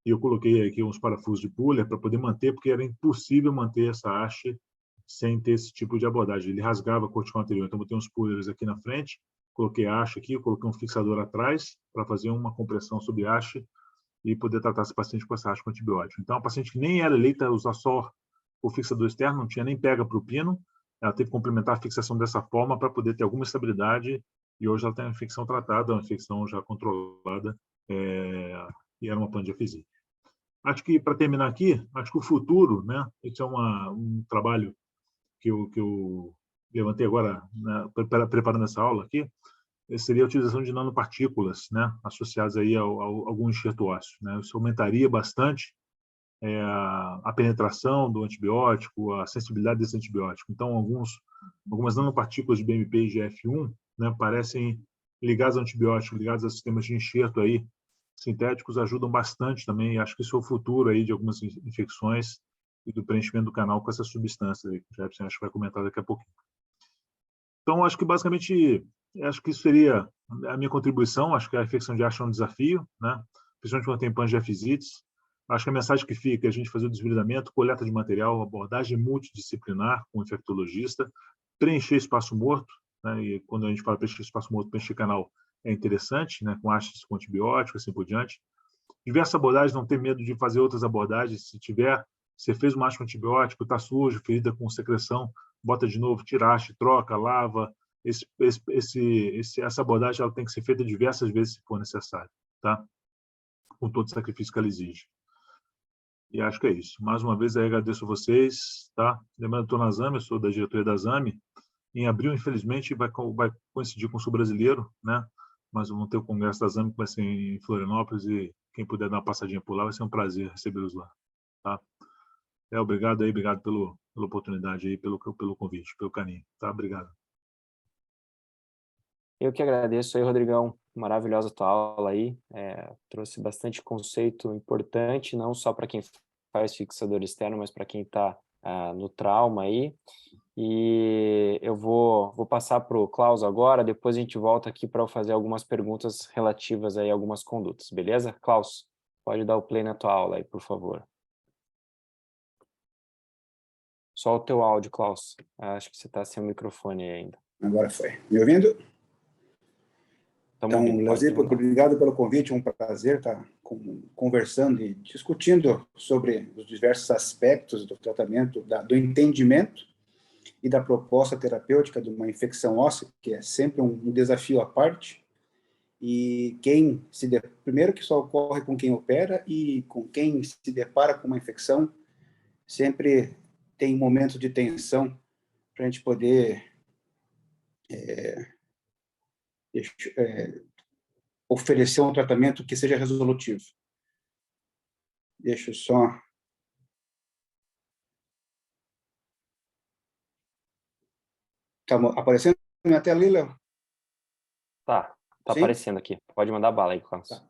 Speaker 5: e eu coloquei aqui uns parafusos de puller para poder manter, porque era impossível manter essa haste sem ter esse tipo de abordagem. Ele rasgava a cortical anterior, então eu botei uns pullers aqui na frente, coloquei a haste aqui, coloquei um fixador atrás para fazer uma compressão sobre a haste e poder tratar esse paciente com essa haste com antibiótico. Então, a paciente que nem era eleita a usar só o fixador externo, não tinha nem pega para o pino, ela teve que complementar a fixação dessa forma para poder ter alguma estabilidade, e hoje ela tem uma infecção tratada, uma infecção já controlada, e era uma pandiafisia. Acho que, para terminar aqui, acho que o futuro, né, esse é um trabalho que eu levantei agora, né, preparando essa aula aqui, seria a utilização de nanopartículas, né, associadas aí a algum enxerto ósseo, né? Isso aumentaria bastante a penetração do antibiótico, a sensibilidade desse antibiótico. Então, algumas nanopartículas de BMP e GF1, né, parecem ligadas ao antibiótico, ligadas a sistemas de enxerto aí, sintéticos, ajudam bastante também, e acho que isso é o futuro aí de algumas infecções e do preenchimento do canal com essas substâncias aí, que o Jefferson acho que vai comentar daqui a pouquinho. Então, acho que basicamente, acho que isso seria a minha contribuição. Acho que a infecção de haste é um desafio, né? Principalmente quando tem pangiafisites. Acho que a mensagem que fica é a gente fazer o desbridamento, coleta de material, abordagem multidisciplinar com o infectologista, preencher espaço morto, né? E quando a gente fala preencher espaço morto, preencher canal é interessante, né? Com hastes com antibióticos, assim por diante. Diversas abordagens, não ter medo de fazer outras abordagens. Se tiver, você fez uma haste com antibiótico, está sujo, ferida com secreção, bota de novo, tira a haste, troca, lava, essa abordagem ela tem que ser feita diversas vezes se for necessário, tá? Com todo o sacrifício que ela exige. E acho que é isso. Mais uma vez, aí agradeço a vocês, tá? Lembrando que estou na ZAME, eu sou da diretoria da ZAME. Em abril, infelizmente, vai coincidir com o Sul Brasileiro, né? Mas vamos ter o Congresso da ZAME, que vai ser em Florianópolis, e quem puder dar uma passadinha por lá, vai ser um prazer recebê-los lá, tá? Obrigado aí, obrigado pela oportunidade aí, pelo convite, pelo carinho, tá? Obrigado.
Speaker 3: Eu que agradeço aí, Rodrigão. Maravilhosa tua aula aí. Trouxe bastante conceito importante, não só para quem faz fixador externo, mas para quem está no trauma aí. E eu vou passar para o Klaus agora, depois a gente volta aqui para eu fazer algumas perguntas relativas aí a algumas condutas, beleza? Klaus, pode dar o play na tua aula aí, por favor. Só o teu áudio, Klaus. Acho que você está sem o microfone aí ainda.
Speaker 6: Agora foi. Me ouvindo? Então, Leozito, obrigado pelo convite, é um prazer estar conversando e discutindo sobre os diversos aspectos do tratamento, do entendimento e da proposta terapêutica de uma infecção óssea, que é sempre um desafio à parte, e primeiro que só ocorre com quem opera, e com quem se depara com uma infecção, sempre tem momentos de tensão para a gente poder oferecer um tratamento que seja resolutivo. Deixa eu só... Está aparecendo na minha tela ali, Léo?
Speaker 3: Tá aparecendo aqui. Pode mandar bala aí, Klaus.
Speaker 6: Tá.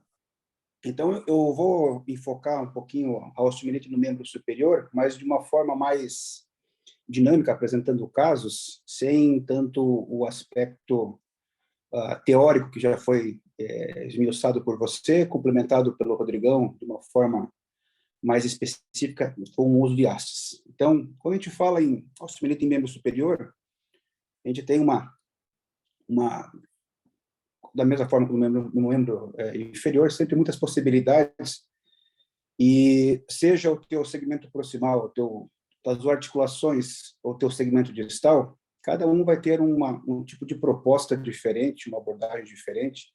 Speaker 6: Então, eu vou enfocar um pouquinho a osteomielite no membro superior, mas de uma forma mais dinâmica, apresentando casos, sem tanto o aspecto teórico que já foi esmiuçado por você, complementado pelo Rodrigão de uma forma mais específica com o uso de hastes. Então, quando a gente fala em osteomielite em membro superior, a gente tem da mesma forma que no membro inferior, sempre muitas possibilidades, e seja o teu segmento proximal, das articulações, ou teu segmento distal, cada um vai ter um tipo de proposta diferente, uma abordagem diferente,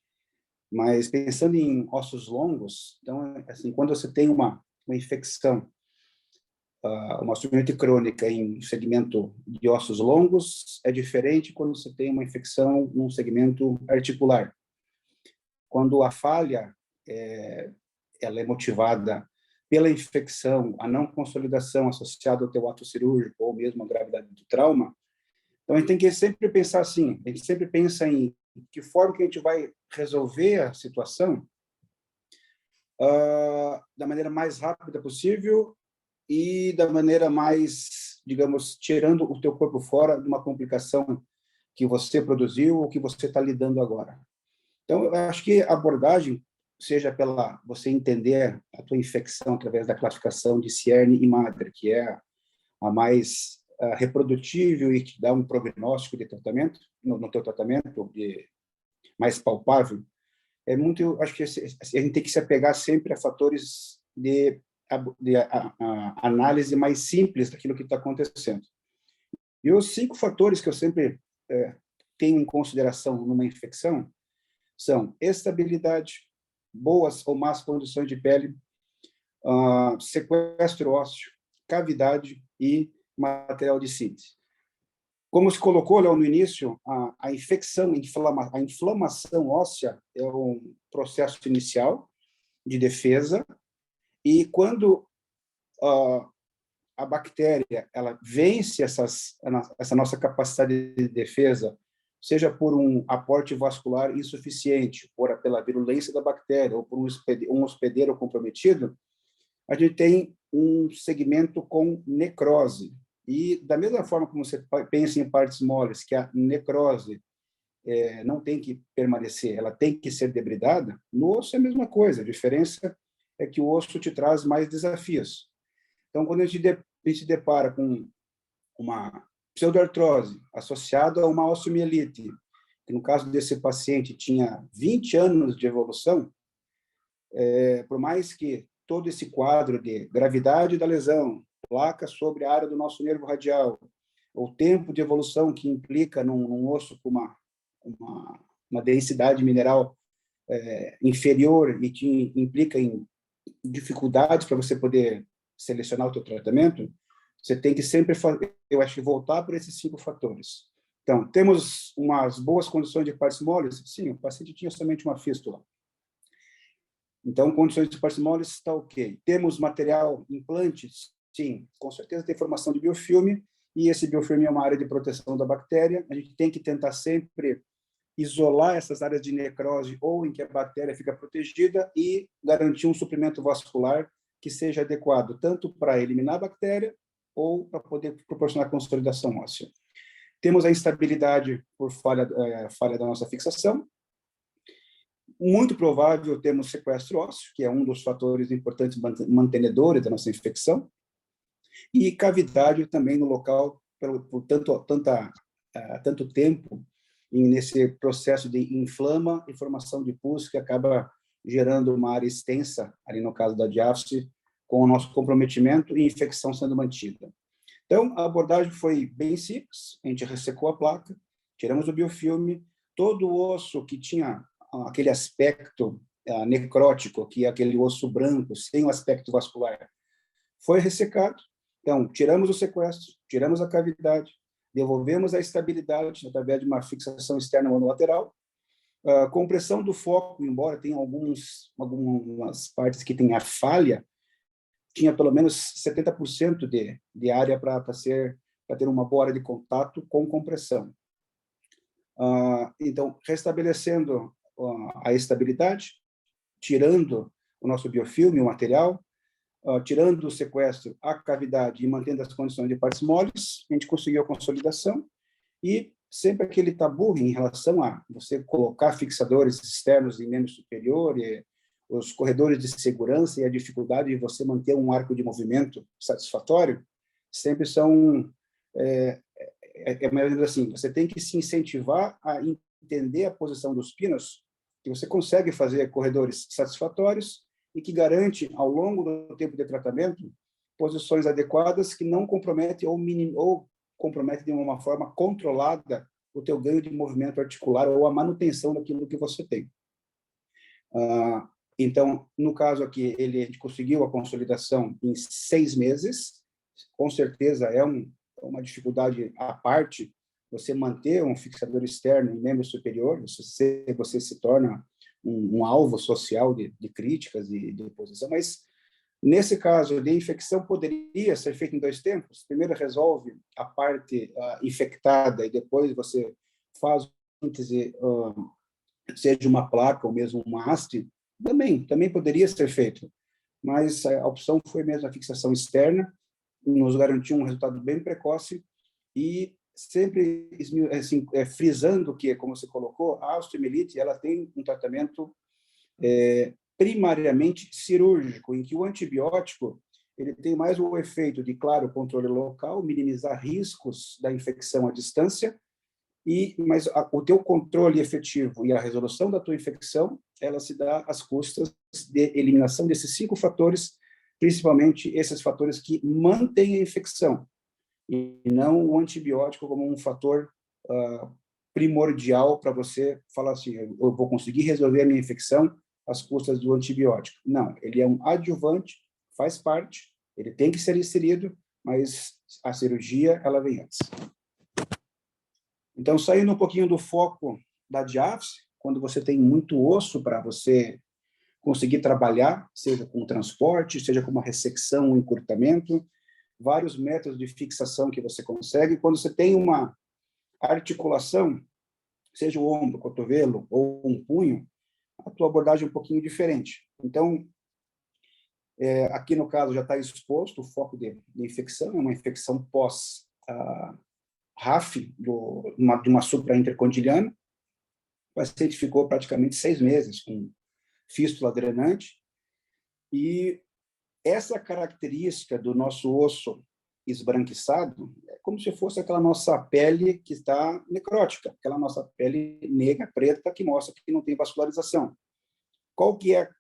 Speaker 6: mas pensando em ossos longos, então, assim, quando você tem uma infecção, uma osteomielite crônica em segmento de ossos longos, é diferente quando você tem uma infecção num segmento articular. Quando a falha ela é motivada pela infecção, a não consolidação associada ao teu ato cirúrgico ou mesmo a gravidade do trauma, então a gente tem que sempre pensar assim, a gente sempre pensa em que forma que a gente vai resolver a situação da maneira mais rápida possível e da maneira mais, digamos, tirando o teu corpo fora de uma complicação que você produziu ou que você está lidando agora. Então, eu acho que a abordagem, seja pela você entender a tua infecção através da classificação de Cierne e Madre, que é a mais reprodutível e que dá um prognóstico de tratamento, no teu tratamento, mais palpável, acho que a gente tem que se apegar sempre a fatores de análise mais simples daquilo que está acontecendo. E os 5 fatores que eu sempre tenho em consideração numa infecção são estabilidade, boas ou más condições de pele, sequestro ósseo, cavidade e material de síntese. Como se colocou, Léo, no início, a inflamação óssea é um processo inicial de defesa, e quando a bactéria ela vence essa nossa capacidade de defesa, seja por um aporte vascular insuficiente, pela virulência da bactéria, ou por um hospedeiro comprometido, a gente tem um segmento com necrose. E, da mesma forma como você pensa em partes moles, que a necrose não tem que permanecer, ela tem que ser debridada, no osso é a mesma coisa, a diferença é que o osso te traz mais desafios. Então, quando a gente se depara com uma pseudoartrose associada a uma osteomielite, que no caso desse paciente tinha 20 anos de evolução, por mais que todo esse quadro de gravidade da lesão, placa sobre a área do nosso nervo radial, o tempo de evolução que implica num osso com uma densidade mineral inferior e te implica em dificuldades para você poder selecionar o teu tratamento, você tem que sempre, eu acho, voltar por esses 5 fatores. Então, temos umas boas condições de parsimoles? Sim, o paciente tinha somente uma fístula. Então, condições de parsimoles está ok. Temos material, implantes? Sim, com certeza tem formação de biofilme, e esse biofilme é uma área de proteção da bactéria. A gente tem que tentar sempre isolar essas áreas de necrose ou em que a bactéria fica protegida e garantir um suprimento vascular que seja adequado, tanto para eliminar a bactéria ou para poder proporcionar consolidação óssea. Temos a instabilidade por falha da nossa fixação. Muito provável temos sequestro ósseo, que é um dos fatores importantes mantenedores da nossa infecção, e cavidade também no local, por tanto tempo, nesse processo de inflama e formação de pus, que acaba gerando uma área extensa, ali no caso da diáfise, com o nosso comprometimento e infecção sendo mantida. Então, a abordagem foi bem simples, a gente ressecou a placa, tiramos o biofilme, todo o osso que tinha aquele aspecto necrótico, que é aquele osso branco, sem o aspecto vascular, foi ressecado. Então, tiramos o sequestro, tiramos a cavidade, devolvemos a estabilidade através de uma fixação externa monolateral. A compressão do foco, embora tenha algumas partes que tem a falha, tinha pelo menos 70% de área para ter uma boa área de contato com compressão. Então, restabelecendo a estabilidade, tirando o nosso biofilme, o material, tirando o sequestro, a cavidade e mantendo as condições de partes moles, a gente conseguiu a consolidação. E sempre aquele tabu em relação a você colocar fixadores externos em membro superior, e os corredores de segurança e a dificuldade de você manter um arco de movimento satisfatório, sempre são, mais ou menos assim, você tem que se incentivar a entender a posição dos pinos, que você consegue fazer corredores satisfatórios e que garante, ao longo do tempo de tratamento, posições adequadas que não comprometem ou comprometem de uma forma controlada o teu ganho de movimento articular ou a manutenção daquilo que você tem. Então, no caso aqui, a gente conseguiu a consolidação em 6 meses. Com certeza é uma dificuldade à parte você manter um fixador externo em membro superior, você se torna um alvo social de críticas e de oposição, mas nesse caso de infecção poderia ser feito em 2 tempos. Primeiro resolve a parte infectada e depois você faz síntese, seja uma placa ou mesmo uma haste, também poderia ser feito, mas a opção foi mesmo a fixação externa, nos garantiu um resultado bem precoce e sempre assim, frisando que, como você colocou, a osteomielite ela tem um tratamento primariamente cirúrgico, em que o antibiótico ele tem mais o efeito de, claro, controle local, minimizar riscos da infecção à distância, mas o teu controle efetivo e a resolução da tua infecção, ela se dá às custas de eliminação desses 5 fatores, principalmente esses fatores que mantêm a infecção, e não o antibiótico como um fator primordial para você falar assim, eu vou conseguir resolver a minha infecção às custas do antibiótico. Não, ele é um adjuvante, faz parte, ele tem que ser inserido, mas a cirurgia, ela vem antes. Então, saindo um pouquinho do foco da diáfise, quando você tem muito osso para você conseguir trabalhar, seja com transporte, seja com uma ressecção, um encurtamento, vários métodos de fixação que você consegue. Quando você tem uma articulação, seja o ombro, o cotovelo ou um punho, a tua abordagem é um pouquinho diferente. Então, aqui no caso já está exposto o foco de infecção, é uma infecção pós RAF de uma supra-intercondiliana. O paciente ficou praticamente 6 meses com fístula drenante, e essa característica do nosso osso esbranquiçado é como se fosse aquela nossa pele que está necrótica, aquela nossa pele negra, preta, que mostra que não tem vascularização. Qual que é a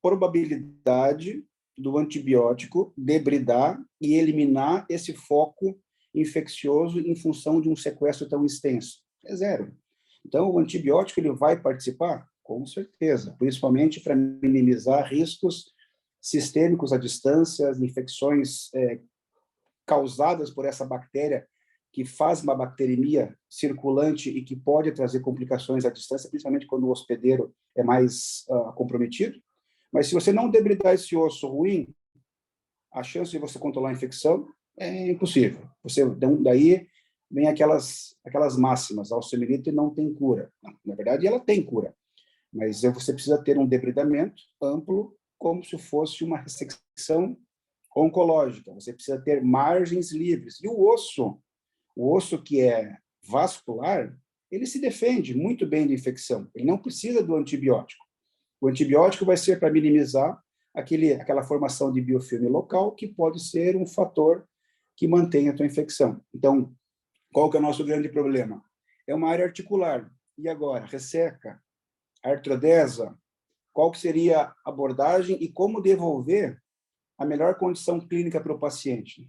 Speaker 6: probabilidade do antibiótico debridar e eliminar esse foco infeccioso em função de um sequestro tão extenso? É zero. Então, o antibiótico ele vai participar? Com certeza, principalmente para minimizar riscos sistêmicos à distância, infecções causadas por essa bactéria que faz uma bacteremia circulante e que pode trazer complicações à distância, principalmente quando o hospedeiro é mais comprometido. Mas se você não debridar esse osso ruim, a chance de você controlar a infecção é impossível. Daí vem aquelas máximas, a osteomielite não tem cura. Não, na verdade, ela tem cura, mas você precisa ter um debridamento amplo, como se fosse uma ressecção oncológica. Você precisa ter margens livres. E o osso que é vascular, ele se defende muito bem da infecção. Ele não precisa do antibiótico. O antibiótico vai ser para minimizar aquela formação de biofilme local, que pode ser um fator que mantém a tua infecção. Então, qual que é o nosso grande problema? É uma área articular. E agora? Resseca, artrodesa, qual que seria a abordagem e como devolver a melhor condição clínica para o paciente?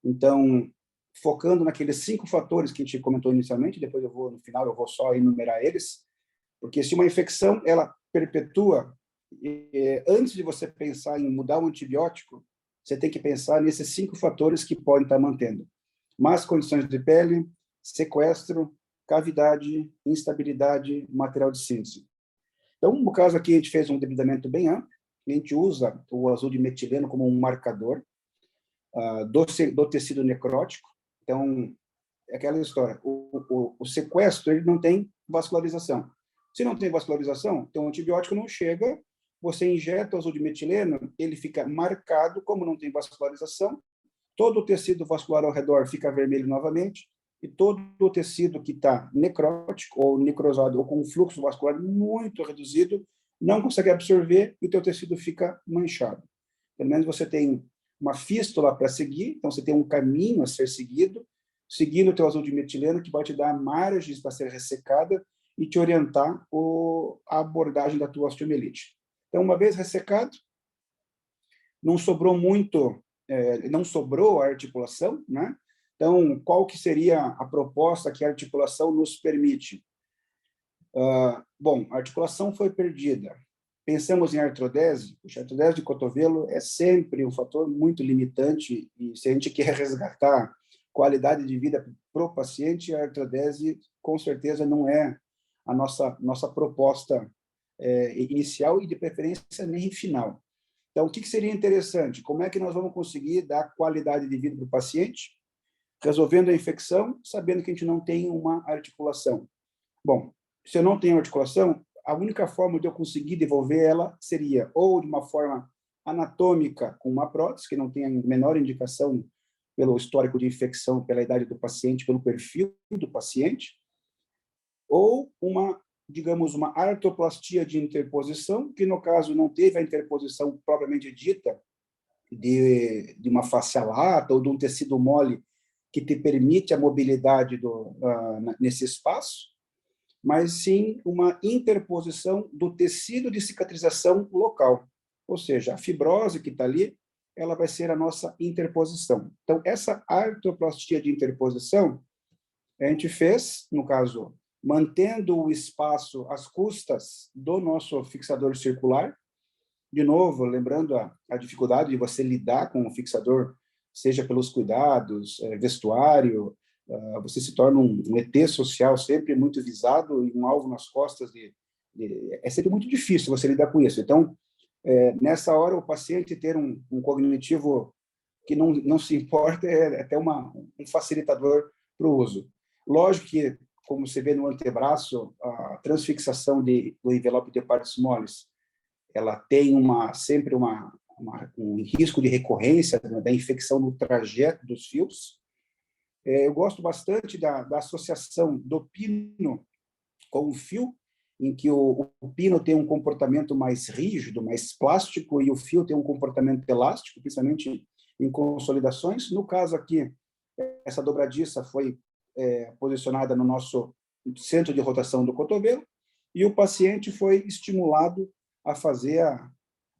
Speaker 6: Então, focando naqueles 5 fatores que a gente comentou inicialmente, depois no final eu vou só enumerar eles, porque se uma infecção ela perpetua, antes de você pensar em mudar o antibiótico, você tem que pensar nesses 5 fatores que podem estar mantendo: más condições de pele, sequestro, cavidade, instabilidade, material de síntese. Então, no caso aqui, a gente fez um debridamento bem amplo, a gente usa o azul de metileno como um marcador do tecido necrótico. Então, é aquela história, o sequestro ele não tem vascularização. Se não tem vascularização, então o antibiótico não chega, você injeta o azul de metileno, ele fica marcado, como não tem vascularização, todo o tecido vascular ao redor fica vermelho novamente, e todo o tecido que está necrótico ou necrosado ou com um fluxo vascular muito reduzido não consegue absorver e o teu tecido fica manchado. Pelo menos você tem uma fístula para seguir, então você tem um caminho a ser seguido, seguindo o teu azul de metileno, que vai te dar margens para ser ressecada e te orientar a abordagem da tua osteomielite. Então, uma vez ressecado, não sobrou a articulação, né? Então, qual que seria a proposta que a articulação nos permite? Bom, a articulação foi perdida. Pensamos em artrodese. A artrodese de cotovelo é sempre um fator muito limitante e se a gente quer resgatar qualidade de vida para o paciente, a artrodese com certeza não é a nossa proposta inicial e de preferência nem final. Então, o que seria interessante? Como é que nós vamos conseguir dar qualidade de vida para o paciente, resolvendo a infecção, sabendo que a gente não tem uma articulação? Bom, se eu não tenho articulação, a única forma de eu conseguir devolver ela seria ou de uma forma anatômica, com uma prótese, que não tem a menor indicação pelo histórico de infecção, pela idade do paciente, pelo perfil do paciente, ou digamos, uma artroplastia de interposição, que no caso não teve a interposição propriamente dita de uma face lata ou de um tecido mole que te permite a mobilidade nesse espaço, mas sim uma interposição do tecido de cicatrização local. Ou seja, a fibrose que está ali, ela vai ser a nossa interposição. Então, essa artroplastia de interposição, a gente fez, no caso, mantendo o espaço às custas do nosso fixador circular. De novo, lembrando a dificuldade de você lidar com o fixador, seja pelos cuidados, vestuário, você se torna um ET social sempre muito visado e um alvo nas costas. É sempre muito difícil você lidar com isso. Então, nessa hora, o paciente ter um cognitivo que não se importa é até um facilitador para o uso. Lógico que, como você vê no antebraço, a transfixação do envelope de partes moles, ela tem sempre um risco de recorrência da infecção no trajeto dos fios. Eu gosto bastante da associação do pino com o fio, em que o pino tem um comportamento mais rígido, mais plástico, e o fio tem um comportamento elástico, principalmente em consolidações. No caso aqui, essa dobradiça foi posicionada no nosso centro de rotação do cotovelo, e o paciente foi estimulado a fazer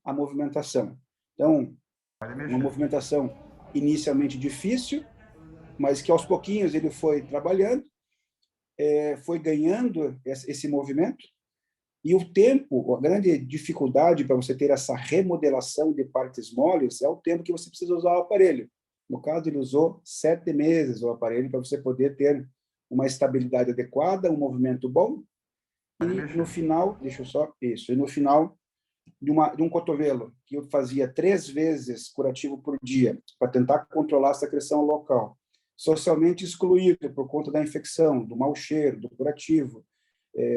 Speaker 6: a movimentação. Então, uma movimentação inicialmente difícil, mas que aos pouquinhos ele foi trabalhando, foi ganhando esse movimento, e o tempo, a grande dificuldade para você ter essa remodelação de partes moles é o tempo que você precisa usar o aparelho. No caso, ele usou 7 meses o aparelho para você poder ter uma estabilidade adequada, um movimento bom, e no final, deixa eu só, isso, e no final de um cotovelo, que eu fazia 3 vezes curativo por dia, para tentar controlar a secreção local, socialmente excluído por conta da infecção, do mau cheiro, do curativo,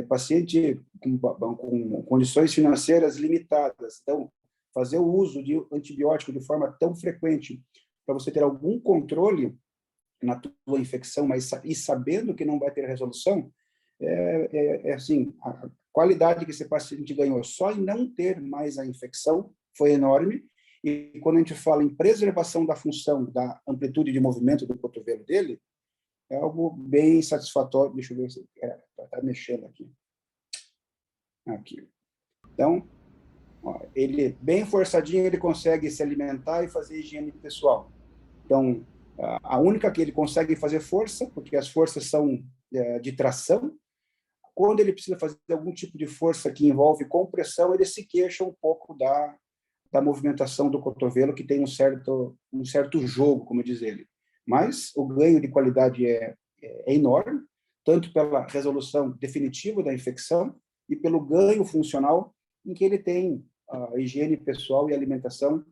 Speaker 6: paciente com condições financeiras limitadas. Então, fazer o uso de antibiótico de forma tão frequente para você ter algum controle na tua infecção, mas e sabendo que não vai ter resolução, assim, a qualidade que esse paciente ganhou só em não ter mais a infecção foi enorme. E quando a gente fala em preservação da função, da amplitude de movimento do cotovelo dele, é algo bem satisfatório. Deixa eu ver se está mexendo aqui. Aqui. Então, ó, ele bem forçadinho, ele consegue se alimentar e fazer higiene pessoal. Então, a única que ele consegue fazer força, porque as forças são de tração. Quando ele precisa fazer algum tipo de força que envolve compressão, ele se queixa um pouco da movimentação do cotovelo, que tem um certo jogo, como diz ele. Mas o ganho de qualidade é enorme, tanto pela resolução definitiva da infecção e pelo ganho funcional, em que ele tem a higiene pessoal e alimentação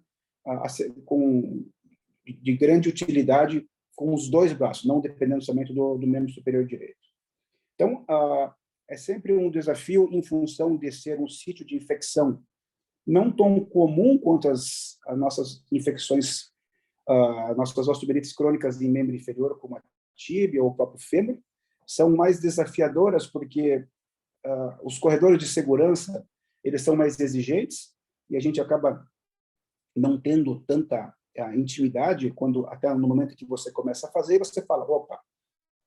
Speaker 6: de grande utilidade com os 2 braços, não dependendo somente do membro superior direito. Então, é sempre um desafio em função de ser um sítio de infecção não tão comum quanto as nossas infecções, nossas osteomielites crônicas em membro inferior, como a tíbia ou o próprio fêmur, são mais desafiadoras porque os corredores de segurança, eles são mais exigentes e a gente acaba não tendo tanta intimidade quando até no momento que você começa a fazer, você fala, opa,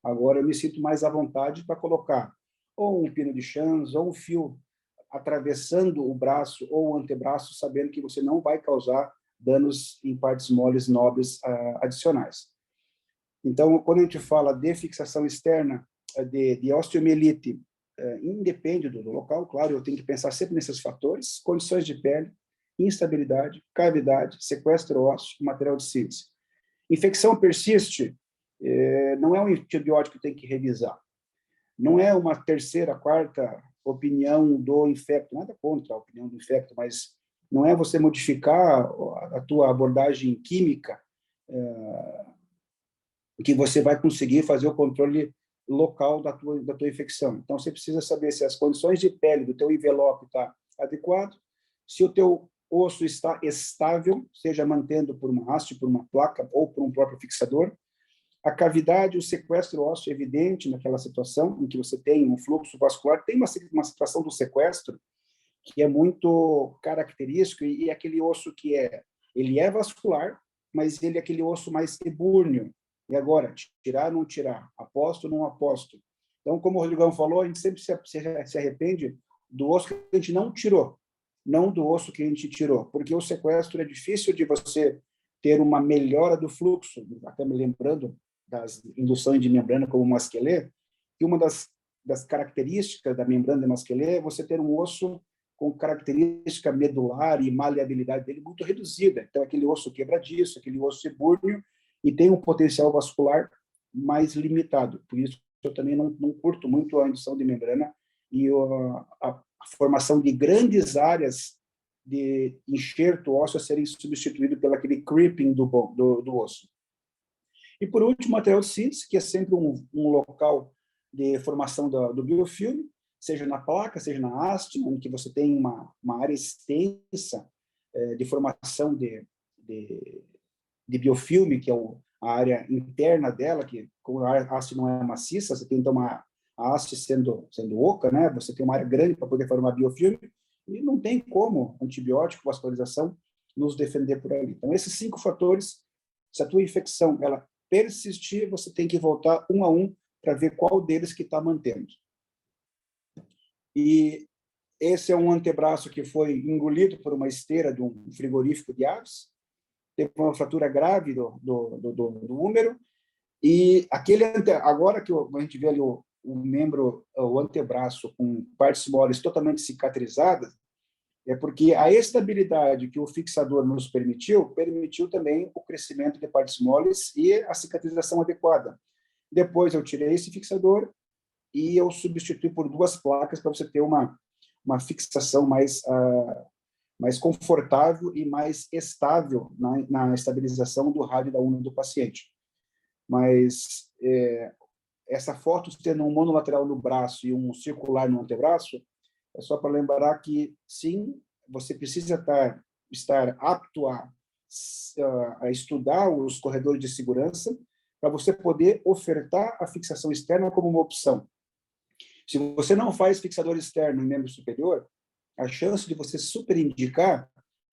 Speaker 6: agora eu me sinto mais à vontade para colocar ou um pino de Chans ou um fio atravessando o braço ou o antebraço, sabendo que você não vai causar danos em partes moles nobres adicionais. Então, quando a gente fala de fixação externa de osteomielite, independe do local, claro, eu tenho que pensar sempre nesses fatores: condições de pele, instabilidade, cavidade, sequestro ósseo, material de sílice. Infecção persiste, não é um antibiótico que tem que revisar. Não é uma terceira, quarta opinião do infecto, nada contra a opinião do infecto, mas não é você modificar a tua abordagem química que você vai conseguir fazer o controle local da tua infecção. Então, você precisa saber se as condições de pele do teu envelope está adequado, se o teu osso está estável, seja mantendo por uma haste, por uma placa ou por um próprio fixador, a cavidade, o sequestro ósseo evidente naquela situação em que você tem um fluxo vascular, tem uma situação do sequestro que é muito característico e aquele osso que ele é vascular, mas ele é aquele osso mais ebúrneo. E agora, tirar ou não tirar? Aposto ou não aposto? Então, como o Rodrigão falou, a gente sempre se arrepende do osso que a gente não tirou, não do osso que a gente tirou, porque o sequestro é difícil de você ter uma melhora do fluxo, até me lembrando das induções de membrana como o Masquelet, que uma das características da membrana de Masquelet é você ter um osso com característica medular e maleabilidade dele muito reduzida. Então, aquele osso quebradiço, aquele osso ebúrneo, e tem um potencial vascular mais limitado. Por isso, eu também não curto muito a indução de membrana e a formação de grandes áreas de enxerto ósseo a serem substituídos pelo aquele creeping do osso. E, por último, material de síntese, que é sempre um local de formação do biofilme, seja na placa, seja na haste, onde que você tem uma área extensa de formação de biofilme, que é a área interna dela, que como a haste não é maciça, você tem então a haste sendo oca, né? Você tem uma área grande para poder formar biofilme, e não tem como antibiótico, vascularização, nos defender por ali. Então, esses 5 fatores, se a tua infecção ela persistir, você tem que voltar um a um para ver qual deles que está mantendo. E esse é um antebraço que foi engolido por uma esteira de um frigorífico de aves, teve uma fratura grave do húmero, E agora que a gente vê ali o membro, o antebraço com partes moles totalmente cicatrizadas, é porque a estabilidade que o fixador nos permitiu também o crescimento de partes moles e a cicatrização adequada. Depois eu tirei esse fixador e eu substituí por 2 placas para você ter uma fixação mais confortável e mais estável na estabilização do rádio da urna do paciente. Mas essa foto tendo um monolateral no braço e um circular no antebraço, é só para lembrar que, sim, você precisa estar apto a estudar os corredores de segurança para você poder ofertar a fixação externa como uma opção. Se você não faz fixador externo em membro superior, a chance de você superindicar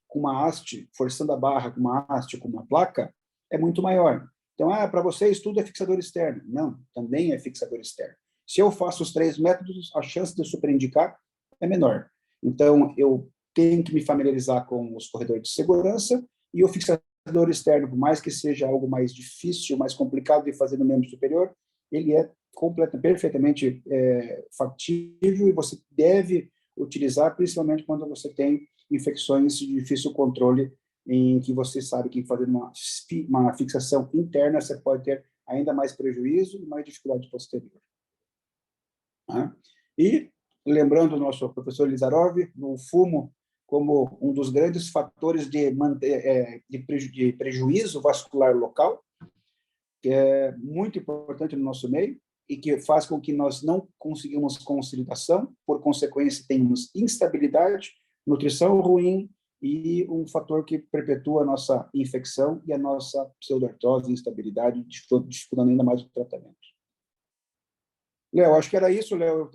Speaker 6: com uma haste, forçando a barra com uma haste, com uma placa, é muito maior. Então, para vocês, tudo é fixador externo. Não, também é fixador externo. Se eu faço os 3 métodos, a chance de eu superindicar é menor. Então, eu tenho que me familiarizar com os corredores de segurança e o fixador externo, por mais que seja algo mais difícil, mais complicado de fazer no membro superior, ele é perfeitamente factível e você deve utilizar, principalmente quando você tem infecções de difícil controle, em que você sabe que fazer uma fixação interna você pode ter ainda mais prejuízo e mais dificuldade posterior. E, lembrando o nosso professor Lizarov, o fumo como um dos grandes fatores de prejuízo vascular local, que é muito importante no nosso meio, e que faz com que nós não conseguimos consolidação, por consequência, temos instabilidade, nutrição ruim e um fator que perpetua a nossa infecção e a nossa pseudartrose, instabilidade, dificultando ainda mais o tratamento. Léo, acho que era isso, Léo.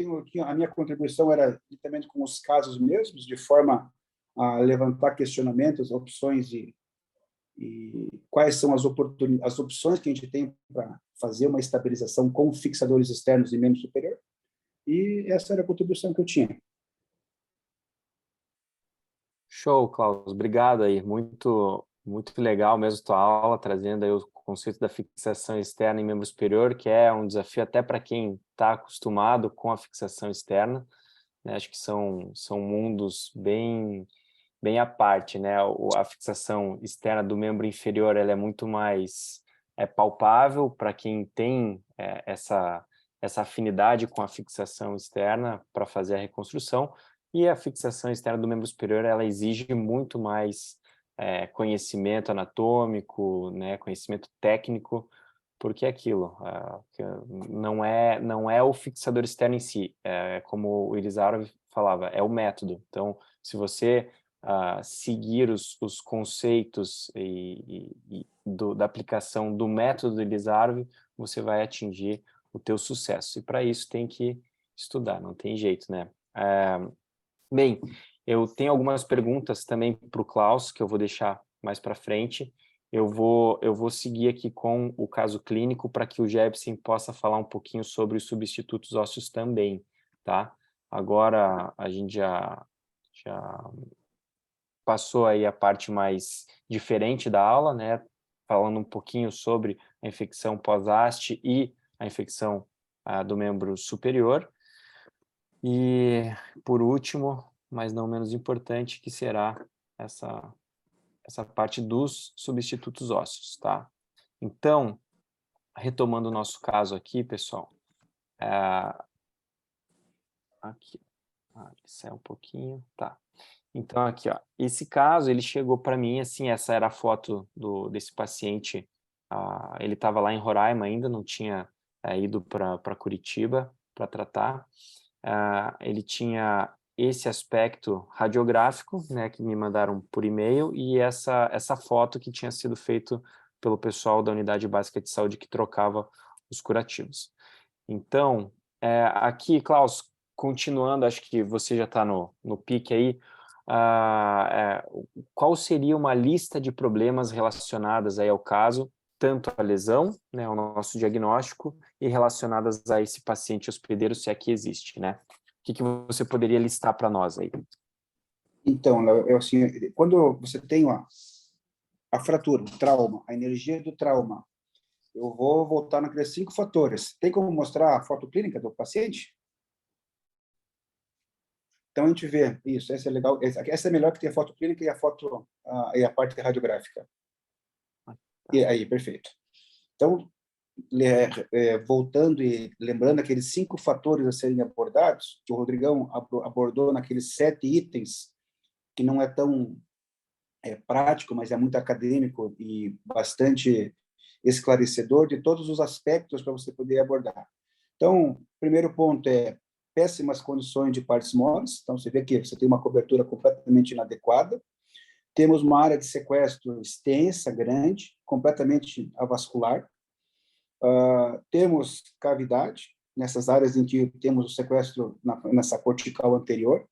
Speaker 6: A minha contribuição era diretamente com os casos mesmos, de forma a levantar questionamentos, opções e quais são as opções que a gente tem para fazer uma estabilização com fixadores externos em membro superior. E essa era a contribuição que eu tinha.
Speaker 3: Show, Klaus. Obrigado aí. Muito, muito legal mesmo tua aula, trazendo aí o conceito da fixação externa em membro superior, que é um desafio até para quem está acostumado com a fixação externa, né? Acho que são mundos bem à parte, né? A fixação externa do membro inferior ela é muito mais palpável para quem tem essa afinidade com a fixação externa para fazer a reconstrução, e a fixação externa do membro superior ela exige muito mais conhecimento anatômico, né? Conhecimento técnico, porque é aquilo, não é o fixador externo em si, como o Ilizarov falava, é o método. Então, se você seguir os conceitos da aplicação do método do Ilizarov, você vai atingir o teu sucesso. E para isso tem que estudar, não tem jeito, né? Bem, eu tenho algumas perguntas também para o Klaus, que eu vou deixar mais para frente. Eu vou seguir aqui com o caso clínico para que o Jebsen possa falar um pouquinho sobre os substitutos ósseos também, tá? Agora a gente já passou aí a parte mais diferente da aula, né? Falando um pouquinho sobre a infecção pós-haste e a infecção do membro superior. E, por último, mas não menos importante, que será essa parte dos substitutos ósseos, tá? Então, retomando o nosso caso aqui, pessoal, aqui, sai um pouquinho, tá? Então, aqui, ó, esse caso, ele chegou para mim, assim, essa era a foto desse paciente, ele estava lá em Roraima ainda, não tinha ido para Curitiba para tratar, ele tinha esse aspecto radiográfico, né, que me mandaram por e-mail, e essa foto que tinha sido feito pelo pessoal da Unidade Básica de Saúde que trocava os curativos. Então, aqui, Klaus, continuando, acho que você já está no pique aí, qual seria uma lista de problemas relacionadas aí ao caso, tanto à lesão, né, ao nosso diagnóstico, e relacionadas a esse paciente hospedeiro, se é que existe, né? O que você poderia listar para nós aí?
Speaker 6: Então, assim, quando você tem a fratura, o trauma, a energia do trauma eu vou voltar naqueles 5 fatores. Tem como mostrar a foto clínica do paciente? Então, a gente vê isso, essa é legal. Essa é melhor que ter a foto clínica e a foto e a parte radiográfica. E aí, perfeito. Então, voltando e lembrando aqueles 5 fatores a serem abordados, que o Rodrigão abordou naqueles 7 itens, que não é tão prático, mas é muito acadêmico e bastante esclarecedor de todos os aspectos para você poder abordar. Então, o primeiro ponto é péssimas condições de partes moles. Então, você vê que você tem uma cobertura completamente inadequada. Temos uma área de sequestro extensa, grande, completamente avascular. Temos cavidade, nessas áreas em que temos o sequestro nessa cortical anterior.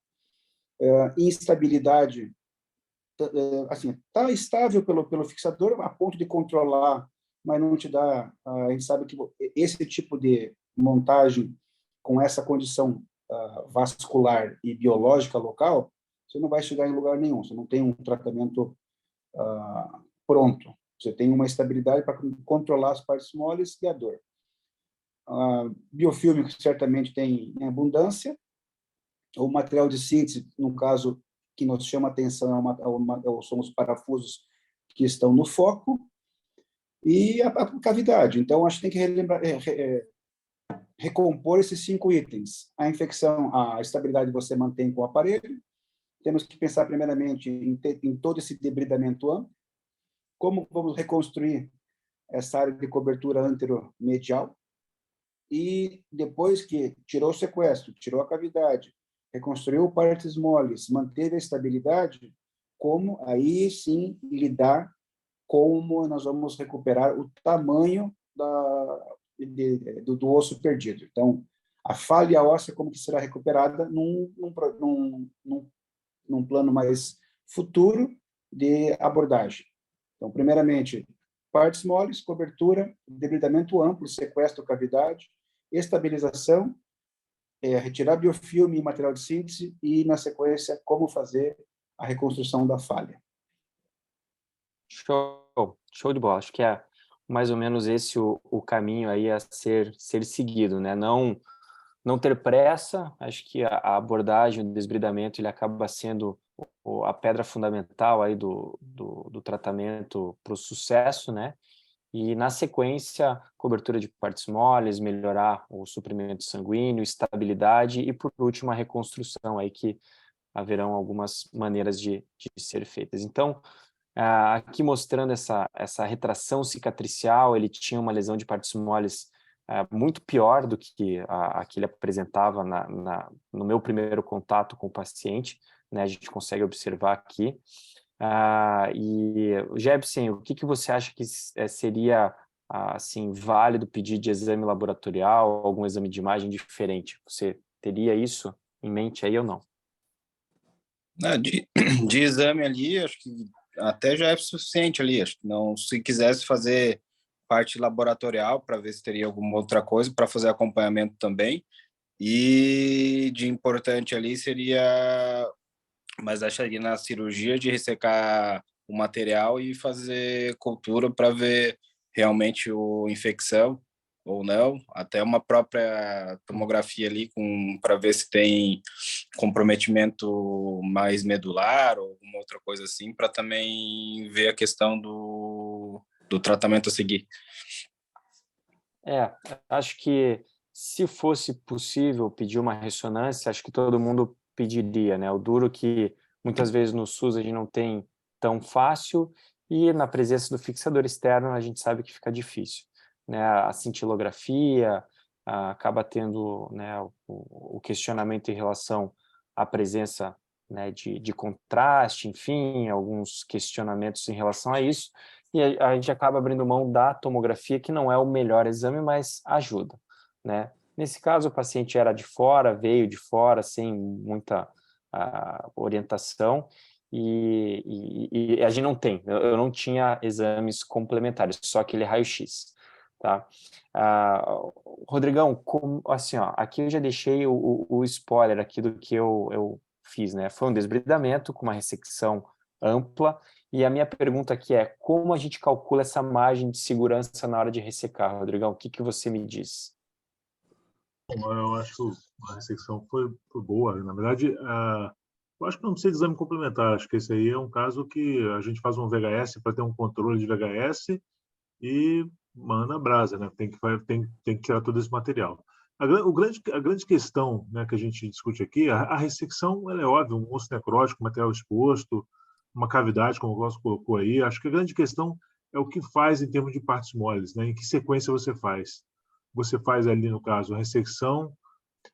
Speaker 6: Instabilidade, assim, está estável pelo fixador a ponto de controlar, mas não te dá. A gente sabe que esse tipo de montagem com essa condição vascular e biológica local, você não vai chegar em lugar nenhum, você não tem um tratamento pronto, você tem uma estabilidade para controlar as partes moles e a dor. Biofilme certamente tem em abundância, o material de síntese, no caso que nos chama a atenção, são os parafusos que estão no foco, e a cavidade. Então, acho que tem que recompor esses 5 itens. A infecção, a estabilidade você mantém com o aparelho. Temos que pensar, primeiramente, em todo esse debridamento amplo. Como vamos reconstruir essa área de cobertura anteromedial? E depois que tirou o sequestro, tirou a cavidade, reconstruiu partes moles, manteve a estabilidade, como aí sim lidar como nós vamos recuperar o tamanho do osso perdido. Então, a falha óssea como que será recuperada num plano mais futuro de abordagem. Então, primeiramente, partes moles, cobertura, debridamento amplo, sequestro, cavidade, estabilização, retirar biofilme e material de síntese e, na sequência, como fazer a reconstrução da falha.
Speaker 3: Show de bola. Acho que é mais ou menos esse o caminho aí a ser seguido, né? Não ter pressa. Acho que a abordagem, o desbridamento, ele acaba sendo a pedra fundamental aí do tratamento para o sucesso, né? E, na sequência, cobertura de partes moles, melhorar o suprimento sanguíneo, estabilidade e, por último, a reconstrução, aí que haverão algumas maneiras de ser feitas. Então, aqui mostrando essa retração cicatricial, ele tinha uma lesão de partes moles muito pior do que a que ele apresentava no meu primeiro contato com o paciente, né? A gente consegue observar aqui. E, Jebsen, o que você acha que seria assim, válido pedir de exame laboratorial, algum exame de imagem diferente? Você teria isso em mente aí ou não?
Speaker 4: De exame ali, acho que até já é suficiente ali. Acho que não, se quisesse fazer parte laboratorial para ver se teria alguma outra coisa para fazer acompanhamento também. E de importante ali seria, mas acharia na cirurgia de ressecar o material e fazer cultura para ver realmente a infecção ou não, até uma própria tomografia ali para ver se tem comprometimento mais medular ou alguma outra coisa assim, para também ver a questão do tratamento a seguir.
Speaker 3: Acho que se fosse possível pedir uma ressonância, acho que todo mundo pediria, né? O duro que muitas vezes no SUS a gente não tem tão fácil e na presença do fixador externo a gente sabe que fica difícil, né? A cintilografia acaba tendo, né, o questionamento em relação à presença, né, de contraste, enfim, alguns questionamentos em relação a isso. E a gente acaba abrindo mão da tomografia, que não é o melhor exame, mas ajuda, né? Nesse caso, o paciente era de fora, veio de fora, sem muita orientação, e a gente não tem, eu não tinha exames complementares, só aquele raio-x, tá? Rodrigão, assim, ó, aqui eu já deixei o spoiler aqui do que eu fiz, né? Foi um desbridamento com uma ressecção ampla. E a minha pergunta aqui é, como a gente calcula essa margem de segurança na hora de ressecar, Rodrigão? O que você me diz?
Speaker 5: Bom, eu acho que a ressecção foi boa. Na verdade, eu acho que não precisa de exame complementar. Acho que esse aí é um caso que a gente faz um VHS para ter um controle de VHS e manda brasa, né? Tem que tirar todo esse material. A grande questão, né, que a gente discute aqui, a ressecção, ela é óbvia, um osso necrótico, material exposto, uma cavidade, como o Glaucio colocou aí. Acho que a grande questão é o que faz em termos de partes moles, né? Em que sequência você faz. Você faz ali, no caso, a ressecção,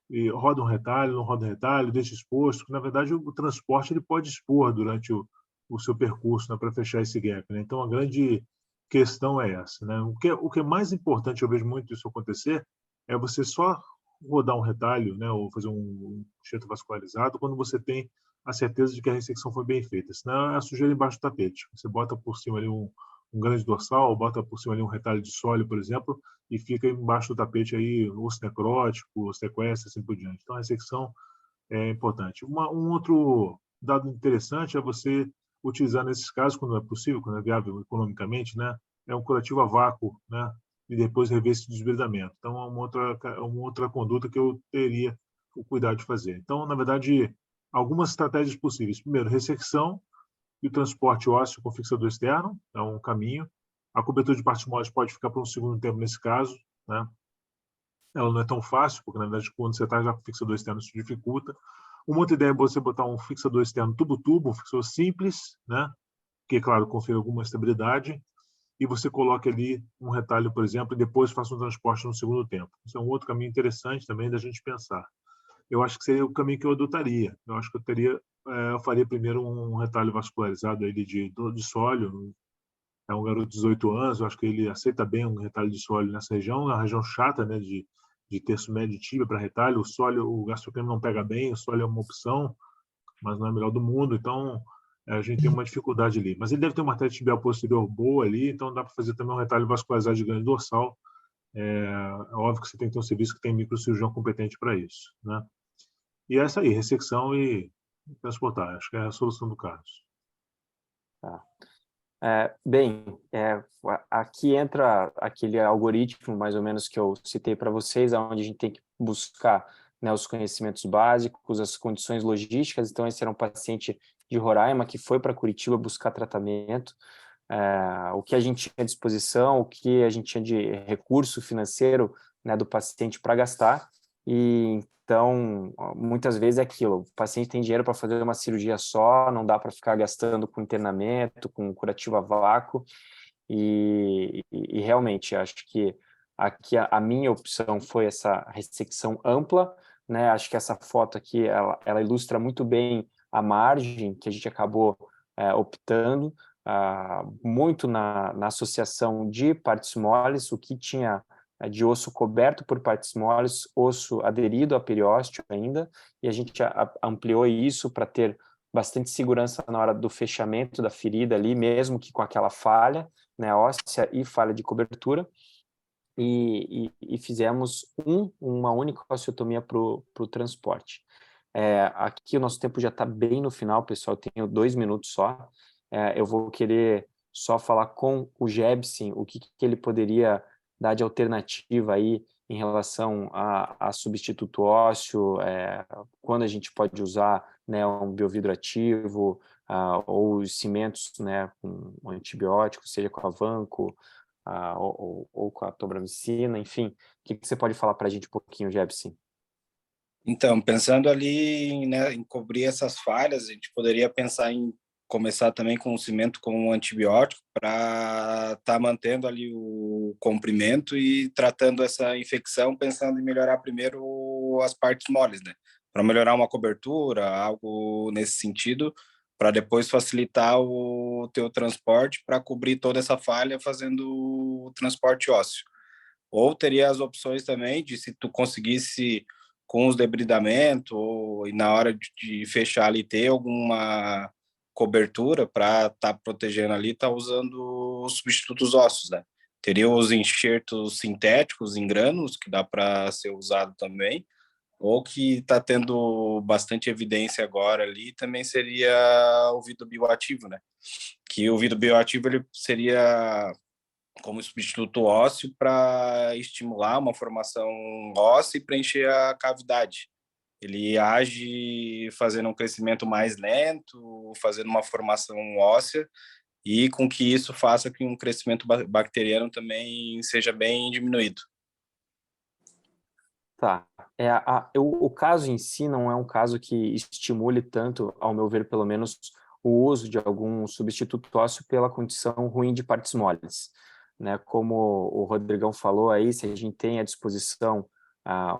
Speaker 5: e roda um retalho, não roda um retalho, deixa exposto. Na verdade, o transporte ele pode expor durante o seu percurso, né, para fechar esse gap, né? Então, a grande questão é essa, né? O que é mais importante, eu vejo muito isso acontecer, é você só rodar um retalho, né, ou fazer um enxerto vascularizado quando você tem a certeza de que a ressecção foi bem feita. Senão, é a sujeira embaixo do tapete. Você bota por cima ali um grande dorsal, bota por cima ali um retalho de sólio, por exemplo, e fica embaixo do tapete aí osso necrótico, sequestro, assim por diante. Então, a ressecção é importante. Um outro dado interessante é você utilizar nesses casos, quando é possível, quando é viável economicamente, né, é um curativo a vácuo, né, e depois rever esse desbridamento. Então, é uma outra conduta que eu teria o cuidado de fazer. Então, na verdade, algumas estratégias possíveis. Primeiro, ressecção e o transporte ósseo com fixador externo, é um caminho. A cobertura de partes moles pode ficar por um segundo tempo nesse caso, né? Ela não é tão fácil, porque na verdade quando você está já com fixador externo isso dificulta. Uma outra ideia é você botar um fixador externo tubo-tubo, um fixador simples, né? Que, claro, confere alguma estabilidade, e você coloca ali um retalho, por exemplo, e depois faça um transporte no segundo tempo. Isso é um outro caminho interessante também da gente pensar. Eu acho que seria o caminho que eu adotaria. Eu acho que eu faria primeiro um retalho vascularizado aí de sólio. É um garoto de 18 anos, eu acho que ele aceita bem um retalho de sólio nessa região, é uma região chata, né, de terço médio de tíbia para retalho. O sólio, o gastrocnêmio não pega bem, o sólio é uma opção, mas não é a melhor do mundo, então a gente tem uma dificuldade ali. Mas ele deve ter uma artéria tibial posterior boa ali, então dá para fazer também um retalho vascularizado de grande dorsal. É óbvio que você tem que ter um serviço que tem microcirurgião competente para isso, né? E essa aí, ressecção e transportar, acho que é a solução do caso.
Speaker 3: Tá. Bem, aqui entra aquele algoritmo, mais ou menos, que eu citei para vocês, onde a gente tem que buscar, né, os conhecimentos básicos, as condições logísticas. Então, esse era um paciente de Roraima que foi para Curitiba buscar tratamento. O que a gente tinha à disposição, o que a gente tinha de recurso financeiro, né, do paciente para gastar. E então, muitas vezes é aquilo, o paciente tem dinheiro para fazer uma cirurgia só, não dá para ficar gastando com internamento, com curativo a vácuo, e realmente acho que aqui a minha opção foi essa ressecção ampla, né? Acho que essa foto aqui, ela ilustra muito bem a margem que a gente acabou optando, muito na associação de partes moles, o que tinha de osso coberto por partes moles, osso aderido a periósteo ainda, e a gente ampliou isso para ter bastante segurança na hora do fechamento da ferida ali, mesmo que com aquela falha, né, óssea e falha de cobertura, e fizemos uma única osteotomia para o transporte. Aqui o nosso tempo já está bem no final, pessoal, eu tenho 2 minutos só. Eu vou querer só falar com o Jebsen o que ele poderia dar de alternativa aí em relação a substituto ósseo, quando a gente pode usar, né, um biovidro ativo, ou os cimentos, né, com antibióticos, seja com a Vanco, ou com a tobramicina, enfim. O que você pode falar para a gente um pouquinho, Jebsen?
Speaker 4: Então, pensando ali, né, em cobrir essas falhas, a gente poderia pensar em começar também com o cimento com um antibiótico para estar mantendo ali o comprimento e tratando essa infecção, pensando em melhorar primeiro as partes moles, né? Para melhorar uma cobertura, algo nesse sentido, para depois facilitar o teu transporte para cobrir toda essa falha fazendo o transporte ósseo. Ou teria as opções também de, se tu conseguisse com os debridamentos ou e na hora de fechar ali ter alguma cobertura para estar protegendo ali, tá usando os substitutos ósseos, né? Teria os enxertos sintéticos em grânulos que dá para ser usado também, ou que está tendo bastante evidência agora ali, também seria o vidro bioativo, né? Que o vidro bioativo ele seria como substituto ósseo para estimular uma formação óssea e preencher a cavidade. Ele age fazendo um crescimento mais lento, fazendo uma formação óssea, e com que isso faça que um crescimento bacteriano também seja bem diminuído.
Speaker 3: Tá. O caso em si não é um caso que estimule tanto, ao meu ver, pelo menos, o uso de algum substituto ósseo pela condição ruim de partes moles. Né? Como o Rodrigão falou aí, se a gente tem à disposição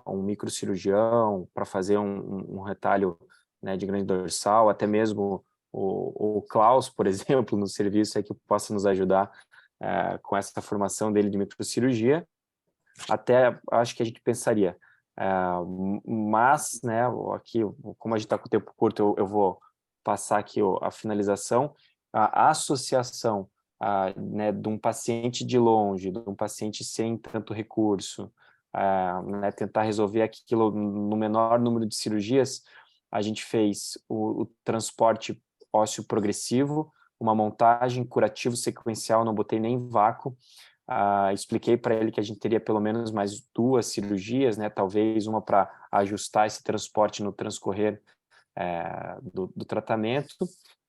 Speaker 3: um microcirurgião para fazer um retalho, né, de grande dorsal, até mesmo o Klaus, por exemplo, no serviço aí que possa nos ajudar com essa formação dele de microcirurgia, até acho que a gente pensaria. Mas, né, aqui, como a gente está com o tempo curto, eu vou passar aqui a finalização. A associação né, de um paciente de longe, de um paciente sem tanto recurso, né, tentar resolver aquilo no menor número de cirurgias, a gente fez o transporte ósseo progressivo, uma montagem curativo sequencial, não botei nem vácuo. Expliquei para ele que a gente teria pelo menos mais 2 cirurgias, né, talvez uma para ajustar esse transporte no transcorrer do tratamento,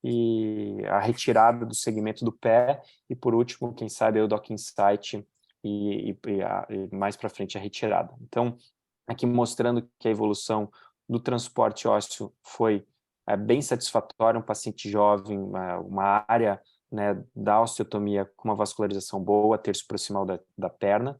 Speaker 3: e a retirada do segmento do pé, e por último, quem sabe, o docking site e mais para frente a retirada. Então, aqui mostrando que a evolução do transporte ósseo foi bem satisfatória, um paciente jovem, uma área, né, da osteotomia com uma vascularização boa, terço proximal da perna.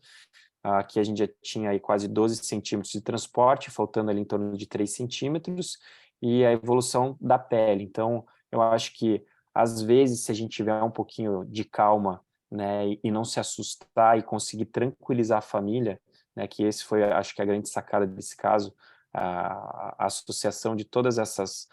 Speaker 3: Aqui a gente já tinha aí quase 12 centímetros de transporte, faltando ali em torno de 3 centímetros, e a evolução da pele. Então, eu acho que, às vezes, se a gente tiver um pouquinho de calma, né, e não se assustar e conseguir tranquilizar a família, né, que esse foi, acho que, a grande sacada desse caso, a associação de todas essas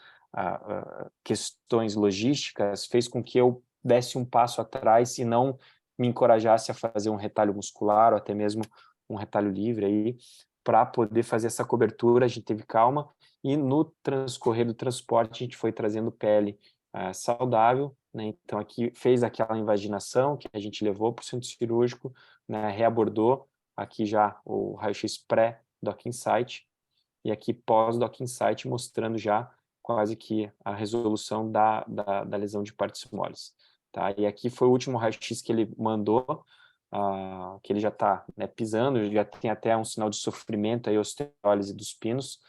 Speaker 3: questões logísticas fez com que eu desse um passo atrás e não me encorajasse a fazer um retalho muscular ou até mesmo um retalho livre aí, para poder fazer essa cobertura. A gente teve calma e no transcorrer do transporte a gente foi trazendo pele saudável, né? Então aqui fez aquela invaginação que a gente levou para o centro cirúrgico, né? Reabordou aqui já o raio-x pré-docking site e aqui pós-docking site mostrando já quase que a resolução da lesão de partes moles. Tá? E aqui foi o último raio-x que ele mandou, que ele já está, né, pisando, já tem até um sinal de sofrimento, aí, osteólise dos pinos,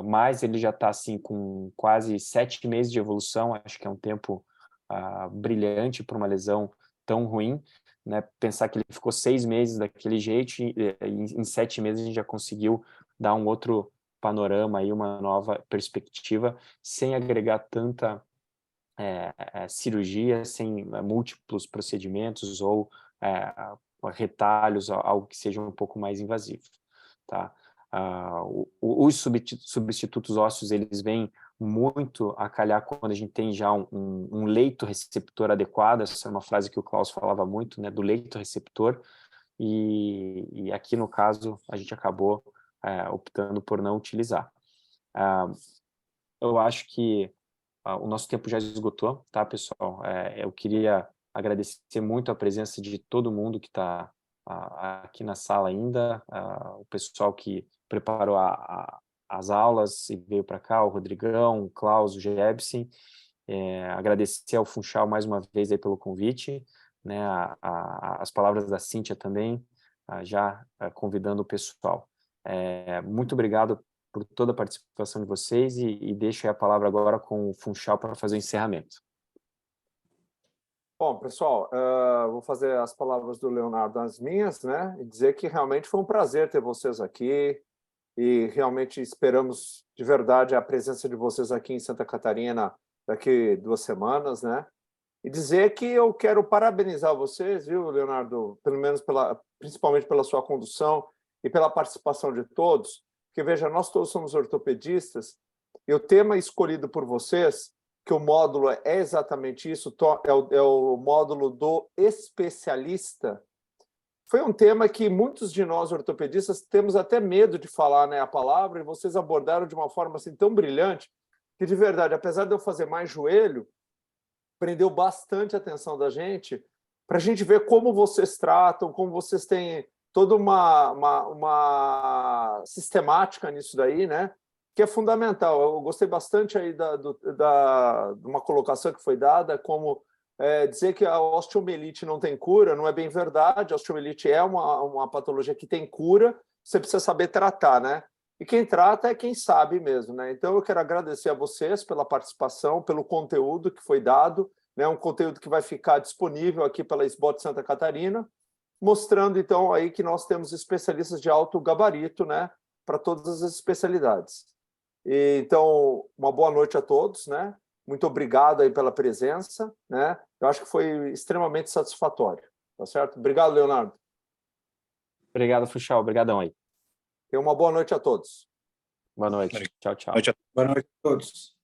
Speaker 3: mas ele já está assim, com quase 7 meses de evolução, acho que é um tempo brilhante para uma lesão tão ruim, né? Pensar que ele ficou 6 meses daquele jeito, e em 7 meses a gente já conseguiu dar um outro panorama, aí, uma nova perspectiva, sem agregar tanta cirurgia, sem múltiplos procedimentos ou retalhos, algo que seja um pouco mais invasivo. Tá? Os substitutos ósseos, eles vêm muito a calhar quando a gente tem já um leito receptor adequado. Essa é uma frase que o Klaus falava muito, né, do leito receptor, e aqui no caso a gente acabou optando por não utilizar. Eu acho que o nosso tempo já esgotou, tá, pessoal? Eu queria agradecer muito a presença de todo mundo que está aqui na sala ainda, o pessoal que preparou as aulas e veio para cá, o Rodrigão, o Klaus, o Jebsen. Agradecer ao Funchal mais uma vez aí pelo convite, né, as palavras da Cíntia também, já convidando o pessoal. Muito obrigado por toda a participação de vocês e deixo aí a palavra agora com o Funchal para fazer o encerramento.
Speaker 1: Bom, pessoal, vou fazer as palavras do Leonardo as minhas, né, e dizer que realmente foi um prazer ter vocês aqui e realmente esperamos de verdade a presença de vocês aqui em Santa Catarina daqui 2 semanas, né, e dizer que eu quero parabenizar vocês, viu, Leonardo, pelo menos principalmente pela sua condução e pela participação de todos, porque, veja, nós todos somos ortopedistas e o tema escolhido por vocês, que o módulo é exatamente isso, é o módulo do especialista, foi um tema que muitos de nós ortopedistas temos até medo de falar, né, a palavra, e vocês abordaram de uma forma assim tão brilhante que, de verdade, apesar de eu fazer mais joelho, prendeu bastante a atenção da gente para a gente ver como vocês tratam, como vocês têm toda uma sistemática nisso daí, né? Que é fundamental. Eu gostei bastante aí de uma colocação que foi dada, como dizer que a osteomielite não tem cura, não é bem verdade. A osteomielite é uma patologia que tem cura, você precisa saber tratar, né? E quem trata é quem sabe mesmo, né? Então eu quero agradecer a vocês pela participação, pelo conteúdo que foi dado, né? Um conteúdo que vai ficar disponível aqui pela SBOT Santa Catarina, mostrando então aí que nós temos especialistas de alto gabarito, né? Para todas as especialidades. E, então, uma boa noite a todos, né? Muito obrigado aí pela presença, né? Eu acho que foi extremamente satisfatório, tá certo? Obrigado, Leonardo.
Speaker 3: Obrigado, Funchal. Obrigadão aí.
Speaker 1: Tenha uma boa noite a todos.
Speaker 3: Boa noite. Tchau, tchau.
Speaker 6: Boa noite a todos.